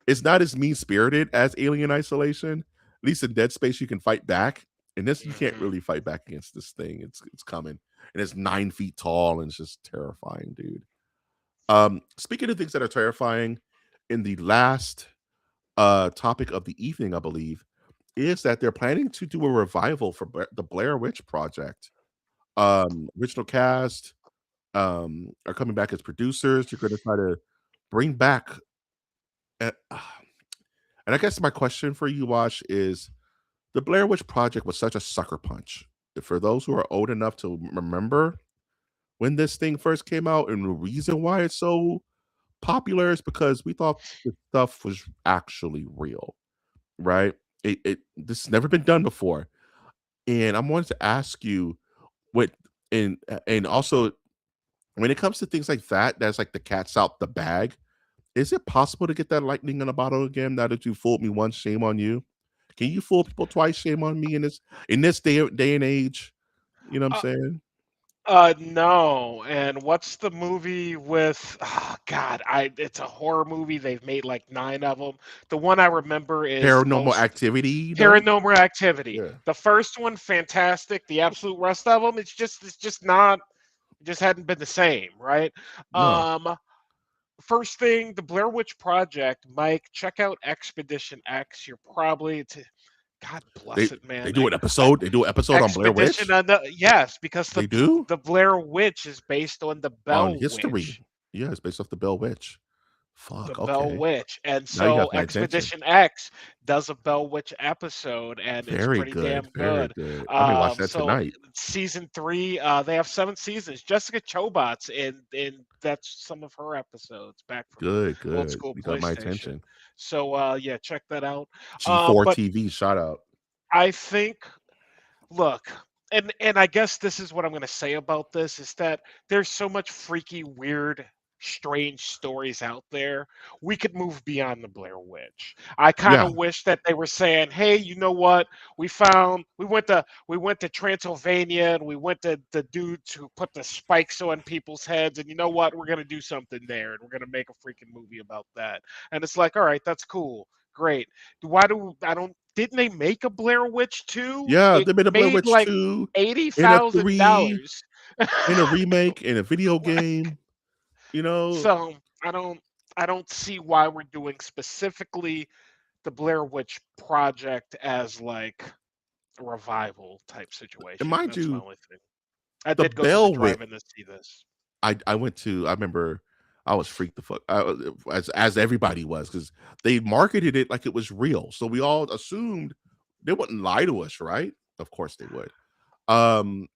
it's not as mean spirited as Alien Isolation. At least in Dead Space, you can fight back. In this, you can't Mhm. really fight back against this thing. It's coming, and it's 9 feet tall, and it's just terrifying, dude. Speaking of things that are terrifying, in the last topic of the evening, I believe, is that they're planning to do a revival for the Blair Witch Project. Original cast are coming back as producers. You're going to try to bring back. Uh, and I guess my question for you, Wash, is the Blair Witch Project was such a sucker punch. For those who are old enough to remember when this thing first came out, and the reason why it's so popular is because we thought the stuff was actually real, right? It this has never been done before, and I wanted to ask you what, and also when it comes to things like that, that's like the cat's out the bag. Is it possible to get that lightning in a bottle again? Now that you fooled me once, shame on you. Can you fool people twice? Shame on me in this day and age. You know what I'm Uh, saying? no. And what's the movie with? Oh, God, it's a horror movie. They've made like 9 of them. The one I remember is Paranormal most activity, Paranormal Activity. Yeah. The first one, fantastic. The absolute rest of them, it's just not. It just hadn't been the same, right? No. Um, First thing, the Blair Witch Project, Mike, check out Expedition X. You're probably God They bless it, they man. do an episode. They do an episode on Blair Expedition Witch. on yes, because They do the Blair Witch is based on the on Bell history. Witch. Yeah, it's based off the Bell Witch. The Fuck. Bell Okay. Witch. And Now you so got my attention. Expedition X does a Bell Witch episode and it's Very pretty good. damn Very good. good. I may watch that So tonight. season 3, they have 7 seasons. Jessica Chobot's in that's some of her episodes back from the Good. old Good. school You got my PlayStation. attention. So yeah, check that out. G4 But TV. Shout out. I think look, and I guess this is what I'm going to say about this is that there's so much freaky, weird, strange stories out there. We could move beyond the Blair Witch. I kind Yeah, of wish that they were saying, "Hey, you know what? We went to Transylvania and we went to the dudes who put the spikes on people's heads, and you know what? We're going to do something there, and we're going to make a freaking movie about that." And it's like, all right, that's cool. Great. Why do I don't didn't they make a Blair Witch 2? yeah. It They made a Blair made Witch like 2 in a 3, $80,000. in a remake, in a video game. You know, So I don't I don't see why we're doing specifically the Blair Witch Project as like a revival type and situation. mind That's my you, only thing. I the did go to the Bell Witch. drive-in to see this. I went to. I remember I was freaked the fuck as everybody was because they marketed it like it was real. So we all assumed they wouldn't lie to us, right? Of course they would. Um,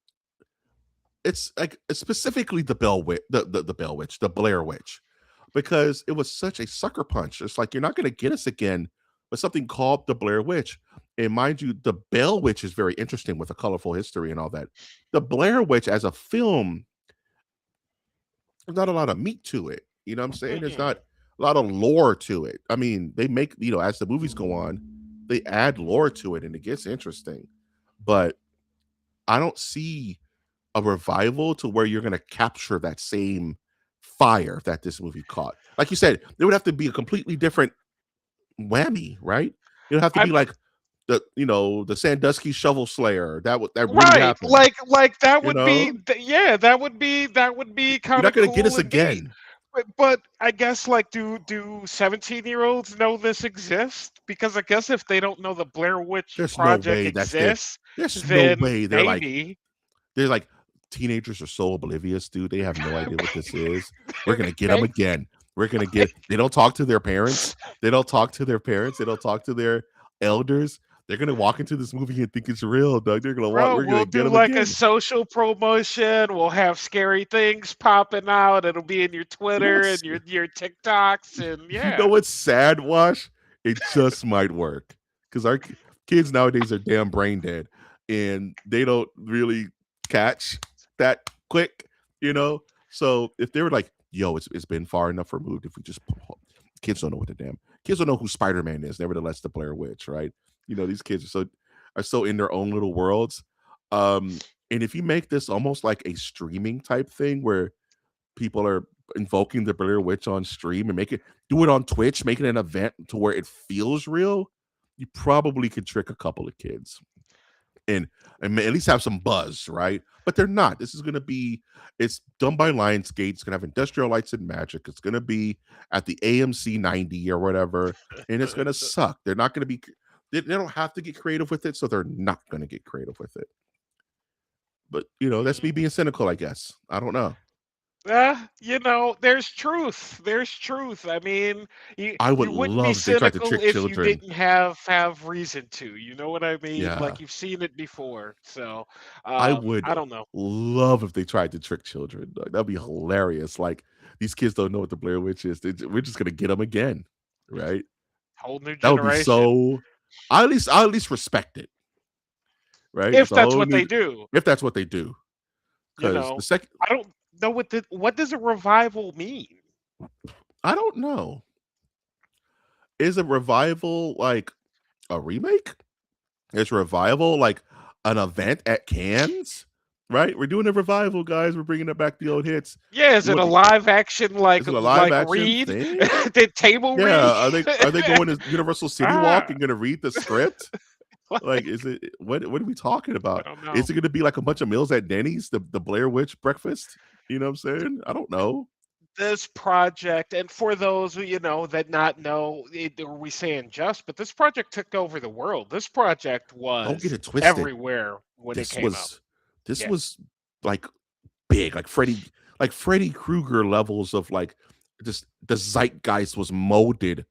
it's like it's specifically the Bell Witch, the Bell Witch, the Blair Witch, because it was such a sucker punch. It's like you're not going to get us again with something called the Blair Witch. And mind you, the Bell Witch is very interesting with a colorful history and all that. The Blair Witch as a film, there's not a lot of meat to it. You know what I'm saying? There's Mm-mm. not a lot of lore to it. I mean, they make, as the movies go on, they add lore to it and it gets interesting. But I don't see a revival to where you're going to capture that same fire that this movie caught. Like you said, there would have to be a completely different whammy, right? It would have to be I'm like the Sandusky Shovel Slayer. That really right. happened. Like that You would be know, yeah, that would be you're kind not of going to get cool us and neat. again. But I guess like do 17-year-olds know this exists? Because I guess if they don't know the Blair Witch There's no Project way that's their. exists, There's no then way maybe they're like teenagers are so oblivious, dude. They have no idea what this is. We're gonna get them maybe again. We're gonna get. They don't talk to their parents. They don't talk to their parents. They don't talk to their elders. They're gonna walk into this movie and think it's real, Doug. They're gonna walk. bro, We're gonna we'll get do them like a again. social promotion. We'll have scary things popping out. It'll be in your You know Twitter and what's your TikToks and you know yeah. what's sad, Wash? It just might work because our kids nowadays are damn brain dead, and they don't really catch that quick, you know. So if they were like, "Yo, it's been far enough removed," if we just kids don't know what the damn kids don't know who Spider Man is. Nevertheless, the Blair Witch, right? These kids are so in their own little worlds. Um, and if you make this almost like a streaming type thing where people are invoking the Blair Witch on stream and do it on Twitch, make it an event to where it feels real, you probably could trick a couple of kids and at least have some buzz, right? But they're not. This is gonna be it's done by Lionsgate. It's gonna have industrial lights and magic. It's gonna be at the AMC 90 or whatever, and it's gonna suck. They're not gonna be they don't have to get creative with it, so they're not gonna get creative with it. But that's me Mm. being cynical, I guess. I don't know. There's truth. There's truth. I mean, you I would you wouldn't be love if they tried to cynical trick if you children. didn't have reason to. You know what I mean? Yeah. Like you've seen it before. So, I would I don't know. love if they tried to trick children. Like, that'd be hilarious. Like these kids don't know what the Blair Witch is. We're just gonna get them again, right? Whole new That would be generation. so. I at least respect it, right? If It's a that's whole what new. they do, If that's what they do, you because the know. second, I don't know what does a revival mean? I don't know. Is a revival like a remake? Is revival like an event at Cannes? Right? We're doing a revival, guys. We're bringing it back the old hits. Yeah, is You it a want live action Is it a live action read? thing? Did table Yeah, read? are they going to Universal City Walk ah, and gonna read the script? Like, like is it what are we talking I about? don't Is know. it gonna be like a bunch of meals at Denny's, the Blair Witch breakfast? You know what I'm saying? I don't know. This project, and for those who that not know, are we saying just? But this project took over the world. This project Don't get was it twisted. everywhere when it This came out. was this Yeah, was like big, like Freddy Krueger levels of like just the zeitgeist was molded.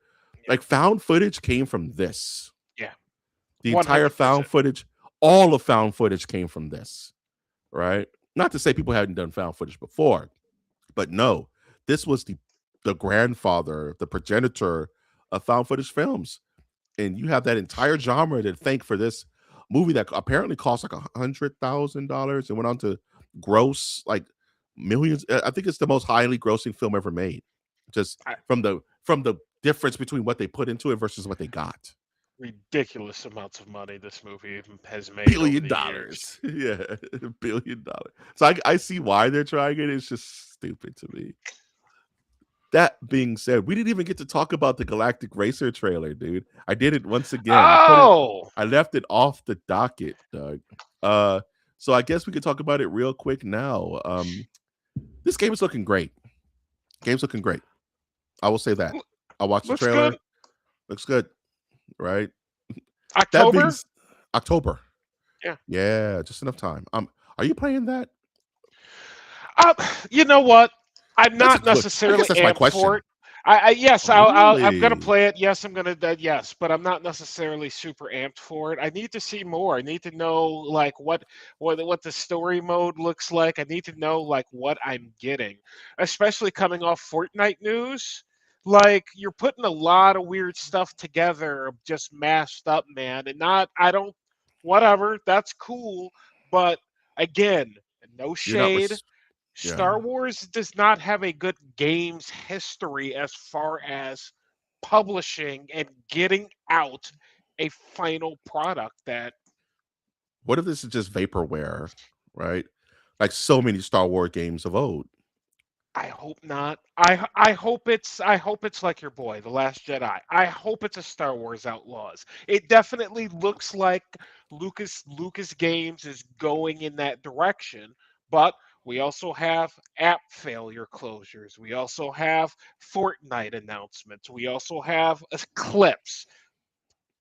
yeah, Like found footage came from this. yeah, The one entire hundred found percent. footage, all of found footage came from this, right? Not to say people hadn't done found footage before, but no, this was the grandfather, the progenitor of found footage films, and you have that entire genre to thank for this movie that apparently cost like $100,000 and went on to gross like millions. I think it's the most highly grossing film ever made. Just I, from the difference between what they put into it versus what they got. ridiculous amounts of money this movie has made over Billion the years. dollars. Yeah, $1 billion. So I see why they're trying it. It's just stupid to me. That being said, we didn't even get to talk about the Galactic Racer trailer, dude. I did it once again. Oh, I left it off the docket, Doug. Uh so I guess we could talk about it real quick now. This game is looking great. Game's looking great. I will say that. I watched the looks good. trailer. Looks good, right? That being October. October. Yeah. Yeah, just enough time. Are you playing that? Uh, you know what? I'm That's a not good. I guess necessarily that's my amped for question. it. Yes, I'm gonna Really? play it. Yes, I'm gonna yes, but I'm not necessarily super amped for it. I need to see more. I need to know like what the story mode looks like. I need to know like what I'm getting, especially coming off Fortnite news. Like you're putting a lot of weird stuff together, just mashed up, man, and not. I don't. Whatever. That's cool, but again, no You're not shade. yeah. Star Wars does not have a good games history as far as publishing and getting out a final product that What if this is just vaporware, right? Like so many Star Wars games of old. I hope not. I hope it's like your boy, The Last Jedi. I hope it's a Star Wars Outlaws. It definitely looks like Lucas Games is going in that direction, but we also have app failure closures. We also have Fortnite announcements. We also have clips.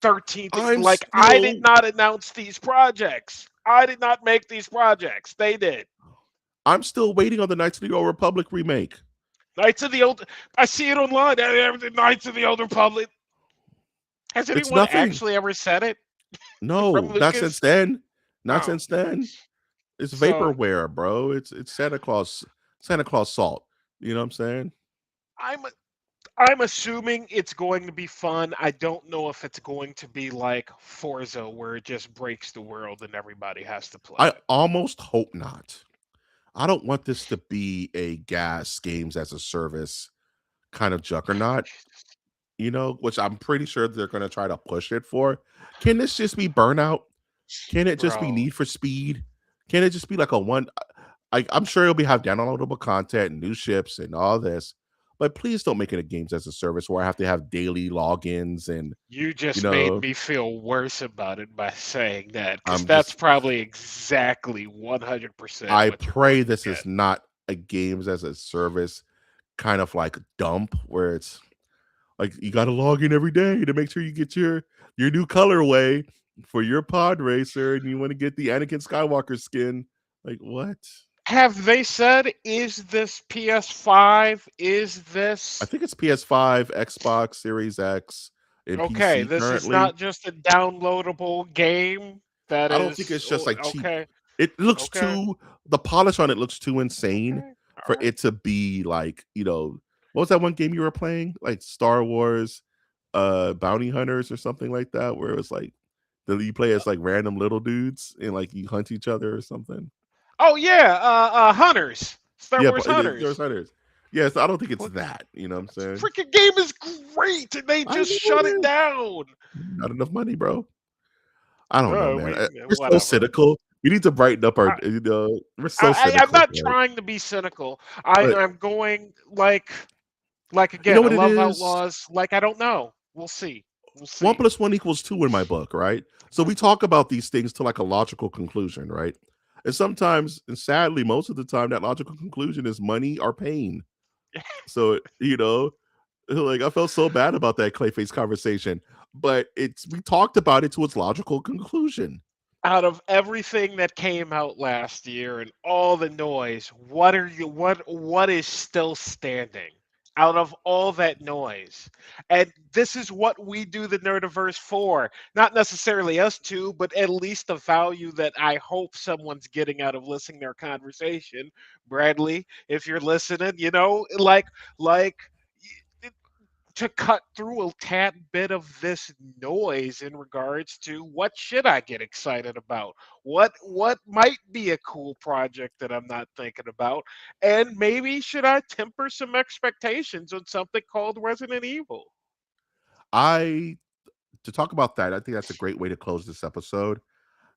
13 things I'm like I did still not announce these projects. I did not make these projects. They did. I'm still waiting on the Knights of the Old Republic remake. Knights of the Old. I see it online. Knights of the Old Republic. Has It's anyone nothing. actually ever said it from No, not since Lucas? then. Not Oh, since then. It's so vaporware, bro. It's Santa Claus salt. You know what I'm saying? I'm I'm assuming it's going to be fun. I don't know if it's going to be like Forza, where it just breaks the world and everybody has to play I it. almost hope not. I don't want this to be a gas games as a service kind of juggernaut, which I'm pretty sure they're going to try to push it for. Can this just be Burnout? Can it just be Bro, Need for Speed? Can it just be like a one? I'm sure it'll be have downloadable content, new ships, and all this. But please don't make it a games as a service where I have to have daily logins and you you just made know me feel worse about it by saying that, because I'm that's just probably exactly 100% I what you're going pray to this get. is not a games as a service kind of like dump where it's like you got to log in every day to make sure you get your new colorway for your pod racer, and you want to get the Anakin Skywalker skin. Like what? Have they said, is this PS5? Is I this think it's PS5, Xbox Series X, and okay? PC This is currently. not just a downloadable game that I don't think is it's just like cheap. okay, It looks okay, too the polish on it looks too insane okay, all for right. it to be like, what was that one game you were playing? Like Star Wars Bounty Hunters or something like that, where it was like that you play as like random little dudes and like you hunt each other or something. Oh yeah, Hunters, Star Yeah, Wars but Star Wars Hunters. Hunters. Yeah, so I don't think it's What that, you know what I'm saying? freaking game is great, and they I just know shut it it is. down. Not enough money, bro. I don't know, man. We We're so whatever. cynical. We need to brighten up our, I, we're so I'm cynical, not bro. trying to be cynical. But I'm going like you know again. I what it love is? Outlaws. Like I don't know. We'll see. We'll One see. plus one equals two in my book, right? So we talk about these things to like a logical conclusion, right? And sometimes, and sadly, most of the time, that logical conclusion is money or pain. So, like I felt so bad about that Clayface conversation, but we talked about it to its logical conclusion. Out of everything that came out last year and all the noise, what is still standing out of all that noise? And this is what we do the Nerdiverse for. Not necessarily us two, but at least the value that I hope someone's getting out of listening to our conversation. Bradley, if you're listening, like to cut through a tad bit of this noise in regards to what should I get excited about? What might be a cool project that I'm not thinking about? And maybe should I temper some expectations on something called Resident Evil? I to talk about that, I think that's a great way to close this episode.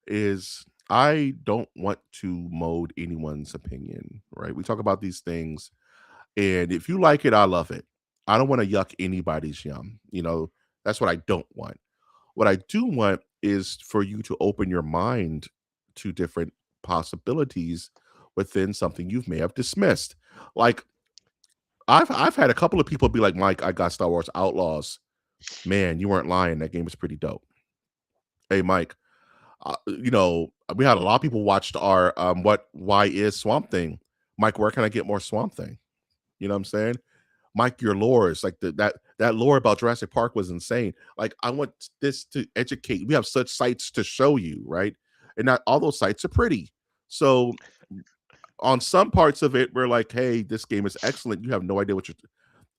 Is I don't want to mold anyone's opinion, right? We talk about these things, and if you like it, I love it. I don't want to yuck anybody's yum. That's what I don't want. What I do want is for you to open your mind to different possibilities within something you may have dismissed. Like I've had a couple of people be like, "Mike, I got Star Wars Outlaws. Man, you weren't lying. That game was pretty dope." Hey, Mike, we had a lot of people watched our why is Swamp Thing. Mike, where can I get more Swamp Thing? You know what I'm saying? Mike, your lore is like that lore about Jurassic Park was insane. Like, I want this to educate. We have such sites to show you, right? And not all those sites are pretty. So on some parts of it, we're like, hey, this game is excellent. You have no idea what you're.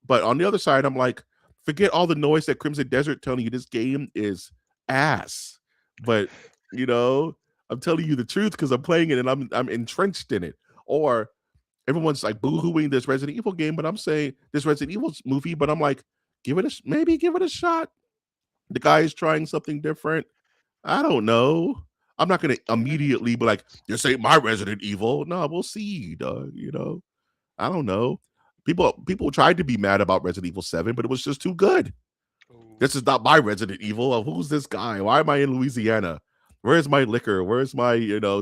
But on the other side, I'm like, forget all the noise that Crimson Desert telling you this game is ass. But you know, I'm telling you the truth because I'm playing it and I'm entrenched in it. Or everyone's like boo-hooing this Resident Evil game, but I'm saying this Resident Evil movie, but I'm like, maybe give it a shot. The guy is trying something different. I don't know. I'm not gonna immediately be like, this ain't my Resident Evil. No, we'll see, dog. I don't know. People tried to be mad about Resident Evil 7, but it was just too good. Ooh. This is not my Resident Evil. Who's this guy? Why am I in Louisiana? Where's my liquor? Where's my,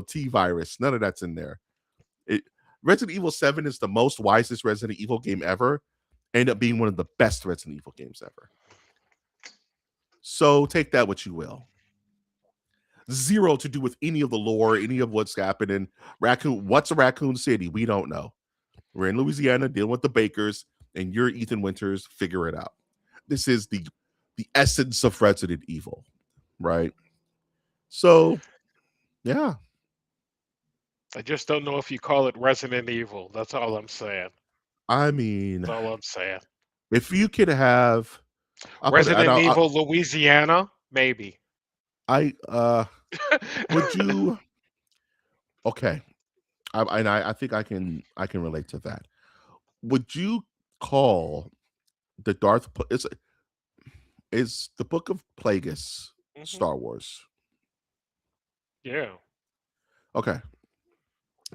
T virus? None of that's in there. It, Resident Evil 7 is the most wisest Resident Evil game ever. Ended up being one of the best Resident Evil games ever. So take that what you will. Zero to do with any of the lore, any of what's happening. What's a Raccoon City? We don't know. We're in Louisiana dealing with the Bakers, and you're Ethan Winters. Figure it out. This is the essence of Resident Evil, right? So, yeah. I just don't know if you call it Resident Evil. That's all I'm saying. I mean, That's all I'm saying. if you could have, I'll put it. Resident Evil Louisiana, maybe. Would you? Okay, I think I can relate to that. Would you call the is the Book of Plagueis Hmm. Star Wars? Yeah. Okay,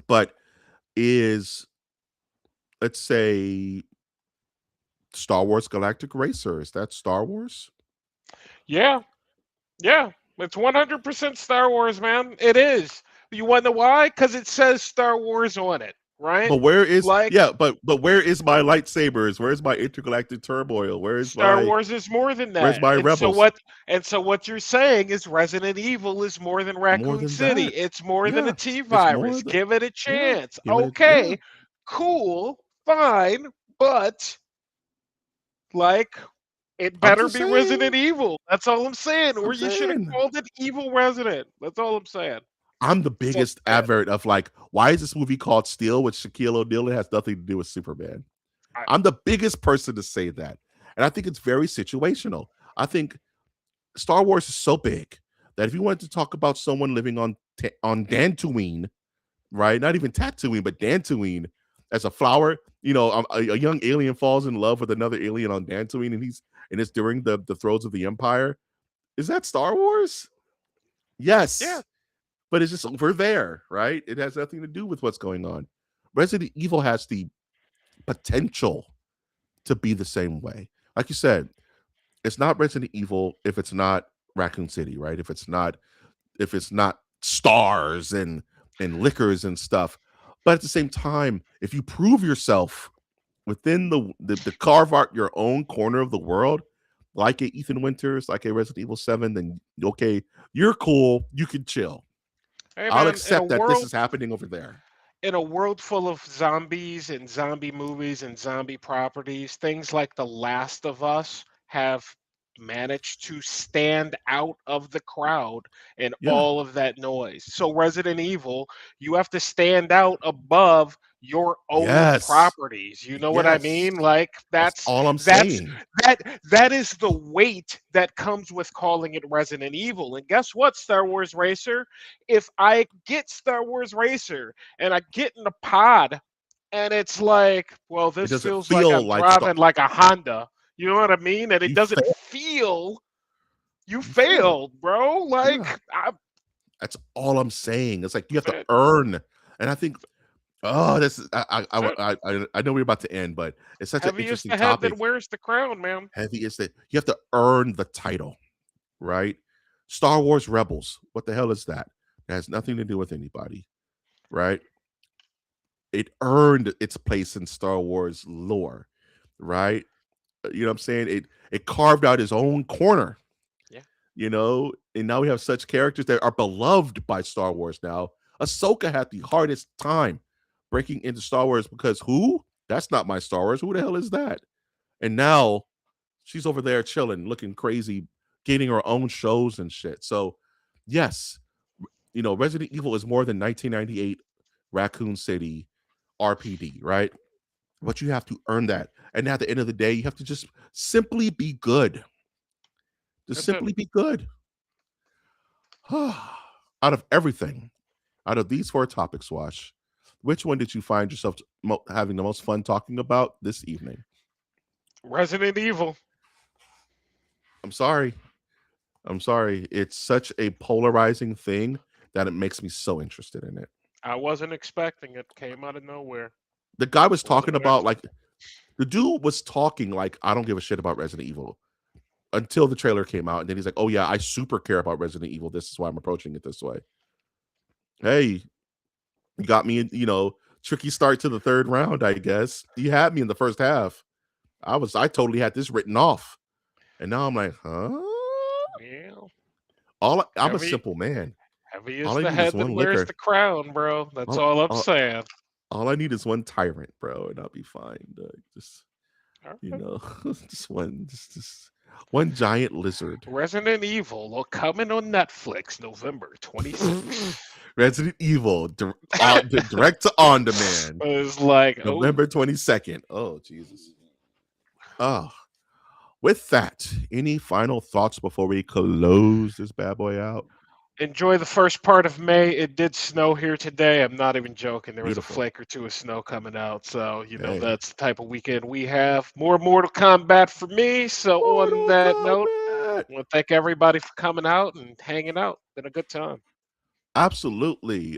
but is, let's say, Star Wars Galactic Racer, is that Star Wars? Yeah. Yeah. It's 100% Star Wars, man. It is. You want to know why? Because it says Star Wars on it, right? But where is Like, yeah, but where is my lightsabers? Where's my intergalactic turmoil? Star Wars is more than Where's that. my And so rebels? what you're saying is Resident Evil is more than More Raccoon than City. that. It's more than a Yeah. T It's more virus. than Give it a yeah. chance. Give it a yeah. Okay. Cool. Fine. But like it I'm better just be Resident saying. Evil. That's all I'm saying. Or I'm you should have saying. called it Evil Resident. That's all I'm saying. I'm the That's all biggest I'm saying. advert of like, why is this movie called Steel with Shaquille O'Neal? It has nothing to do with Superman. I, I'm the biggest person to say that. And I think it's very situational. I think Star Wars is so big that if you wanted to talk about someone living on Dantooine, right? Not even Tatooine, but Dantooine as a flower. A young alien falls in love with another alien on Dantooine, and it's during the throes of the Empire. Is that Star Wars? yeah. Yes, but it's just over there, right? It has nothing to do with what's going on. Resident Evil has the potential to be the same way. Like you said, it's not Resident Evil if it's not Raccoon City, right? If it's not stars and liquors and stuff. But at the same time, if you prove yourself within the carve out your own corner of the world, like a Ethan Winters, like a Resident Evil 7, then okay, you're cool. You can chill. Hey I'll man, accept that this is happening over there. in a world full of zombies and zombie movies and zombie properties, things like The Last of Us have managed to stand out of the crowd and Yeah. all of that noise. So Resident Evil, you have to stand out above your own Yes. properties. You know what I Yes. mean? Like That's that's all I'm that's saying. that that is the weight that comes with calling it Resident Evil. And guess what, Star Wars Racer? If I get Star Wars Racer and I get in a pod and it's like, well, It this doesn't feels like feel I'm like Star. driving like a Honda. You know what I mean? And it You doesn't fail. feel, you You failed. failed, bro. Yeah. Like That's all I'm saying. It's like you have to earn. And I think, oh, this is I know we're about to end, but it's such an heavy is interesting the head that topic. wears the crown, man. Heavy is that you have to earn the title, right? Star Wars Rebels. What the hell is that? It has nothing to do with anybody, right? It earned its place in Star Wars lore, right? You know what I'm saying? It carved out its own corner, Yeah, and now we have such characters that are beloved by Star Wars now. Ahsoka had the hardest time breaking into Star Wars because who? That's not my Star Wars. Who the hell is that? And now she's over there chilling, looking crazy, getting her own shows and shit. So, yes, Resident Evil is more than 1998 Raccoon City RPD, right? But you have to earn that. And at the end of the day, you have to just simply be good. Just that's it. simply be good. Out of everything, out of these four topics, Wash, which one did you find yourself having the most fun talking about this evening? Resident Evil. I'm sorry. I'm sorry. It's such a polarizing thing that it makes me so interested in it. I wasn't expecting it. Came out of nowhere. The guy was talking Wasn't about, expecting. like, the dude was talking like, I don't give a shit about Resident Evil until the trailer came out. And then he's like, oh, yeah, I super care about Resident Evil. This is why I'm approaching it this way. Hey, you got me, tricky start to the third round, I guess. You had me in the first half. I totally had this written off. And now I'm like, huh? Yeah, I'm a heavy. simple man. Heavy All is I the need is head that one wears liquor. the crown, bro. That's All, all I'm all, saying. all I need is one tyrant, bro, and I'll be fine. Just All you right. know, just one giant lizard. Resident Evil will coming on Netflix November 26th. Resident Evil, direct to on demand, It's like, oh, November 22nd. Oh Jesus. Oh, with that, any final thoughts before we close this bad boy out? enjoy the first part of May. It did snow here today. I'm not even joking. There was a Beautiful. flake or two of snow coming out. So, Hey, that's the type of weekend we have. More Mortal Kombat for me. So, on Mortal that note, Kombat. I want to thank everybody for coming out and hanging out. Been a good time. Absolutely.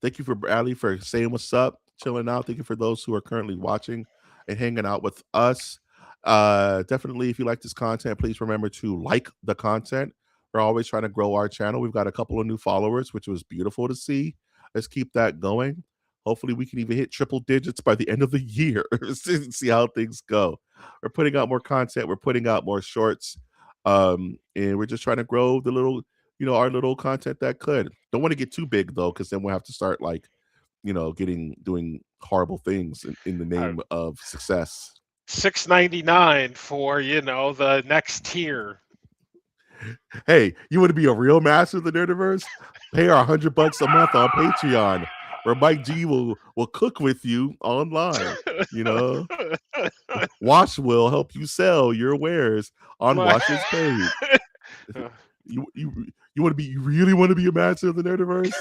Thank you for Bradley for saying what's up, chilling out. Thank you for those who are currently watching and hanging out with us. Definitely, if you like this content, please remember to like the content. We're always trying to grow our channel. We've got a couple of new followers, which was beautiful to see. Let's keep that going. Hopefully, we can even hit triple digits by the end of the year. See how things go. We're putting out more content. We're putting out more shorts, and we're just trying to grow the little our little content that could. Don't want to get too big though, because then we'll have to start like, doing horrible things in the Uh, name of success. $6.99 for the next tier. Hey, you want to be a real master of the Nerdiverse? Pay our $100 a month on Patreon, where Mike G will cook with you online. You know, Wash will help you sell your wares on My- Wash's page. You want to be? You really want to be a master of the Nerdiverse?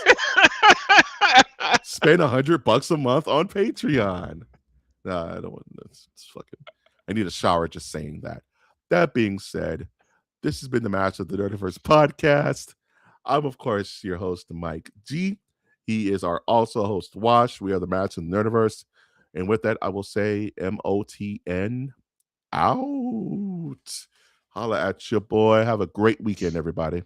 Spend $100 a month on Patreon. Nah, I don't want this. It's fucking. I need a shower just saying that. That being said, this has been the Master of the Nerdiverse podcast. I'm of course your host, Mike G. He is our also host, Wash. We are the Master of the Nerdiverse, and with that, I will say MOTN out. Holla at your boy. Have a great weekend, everybody.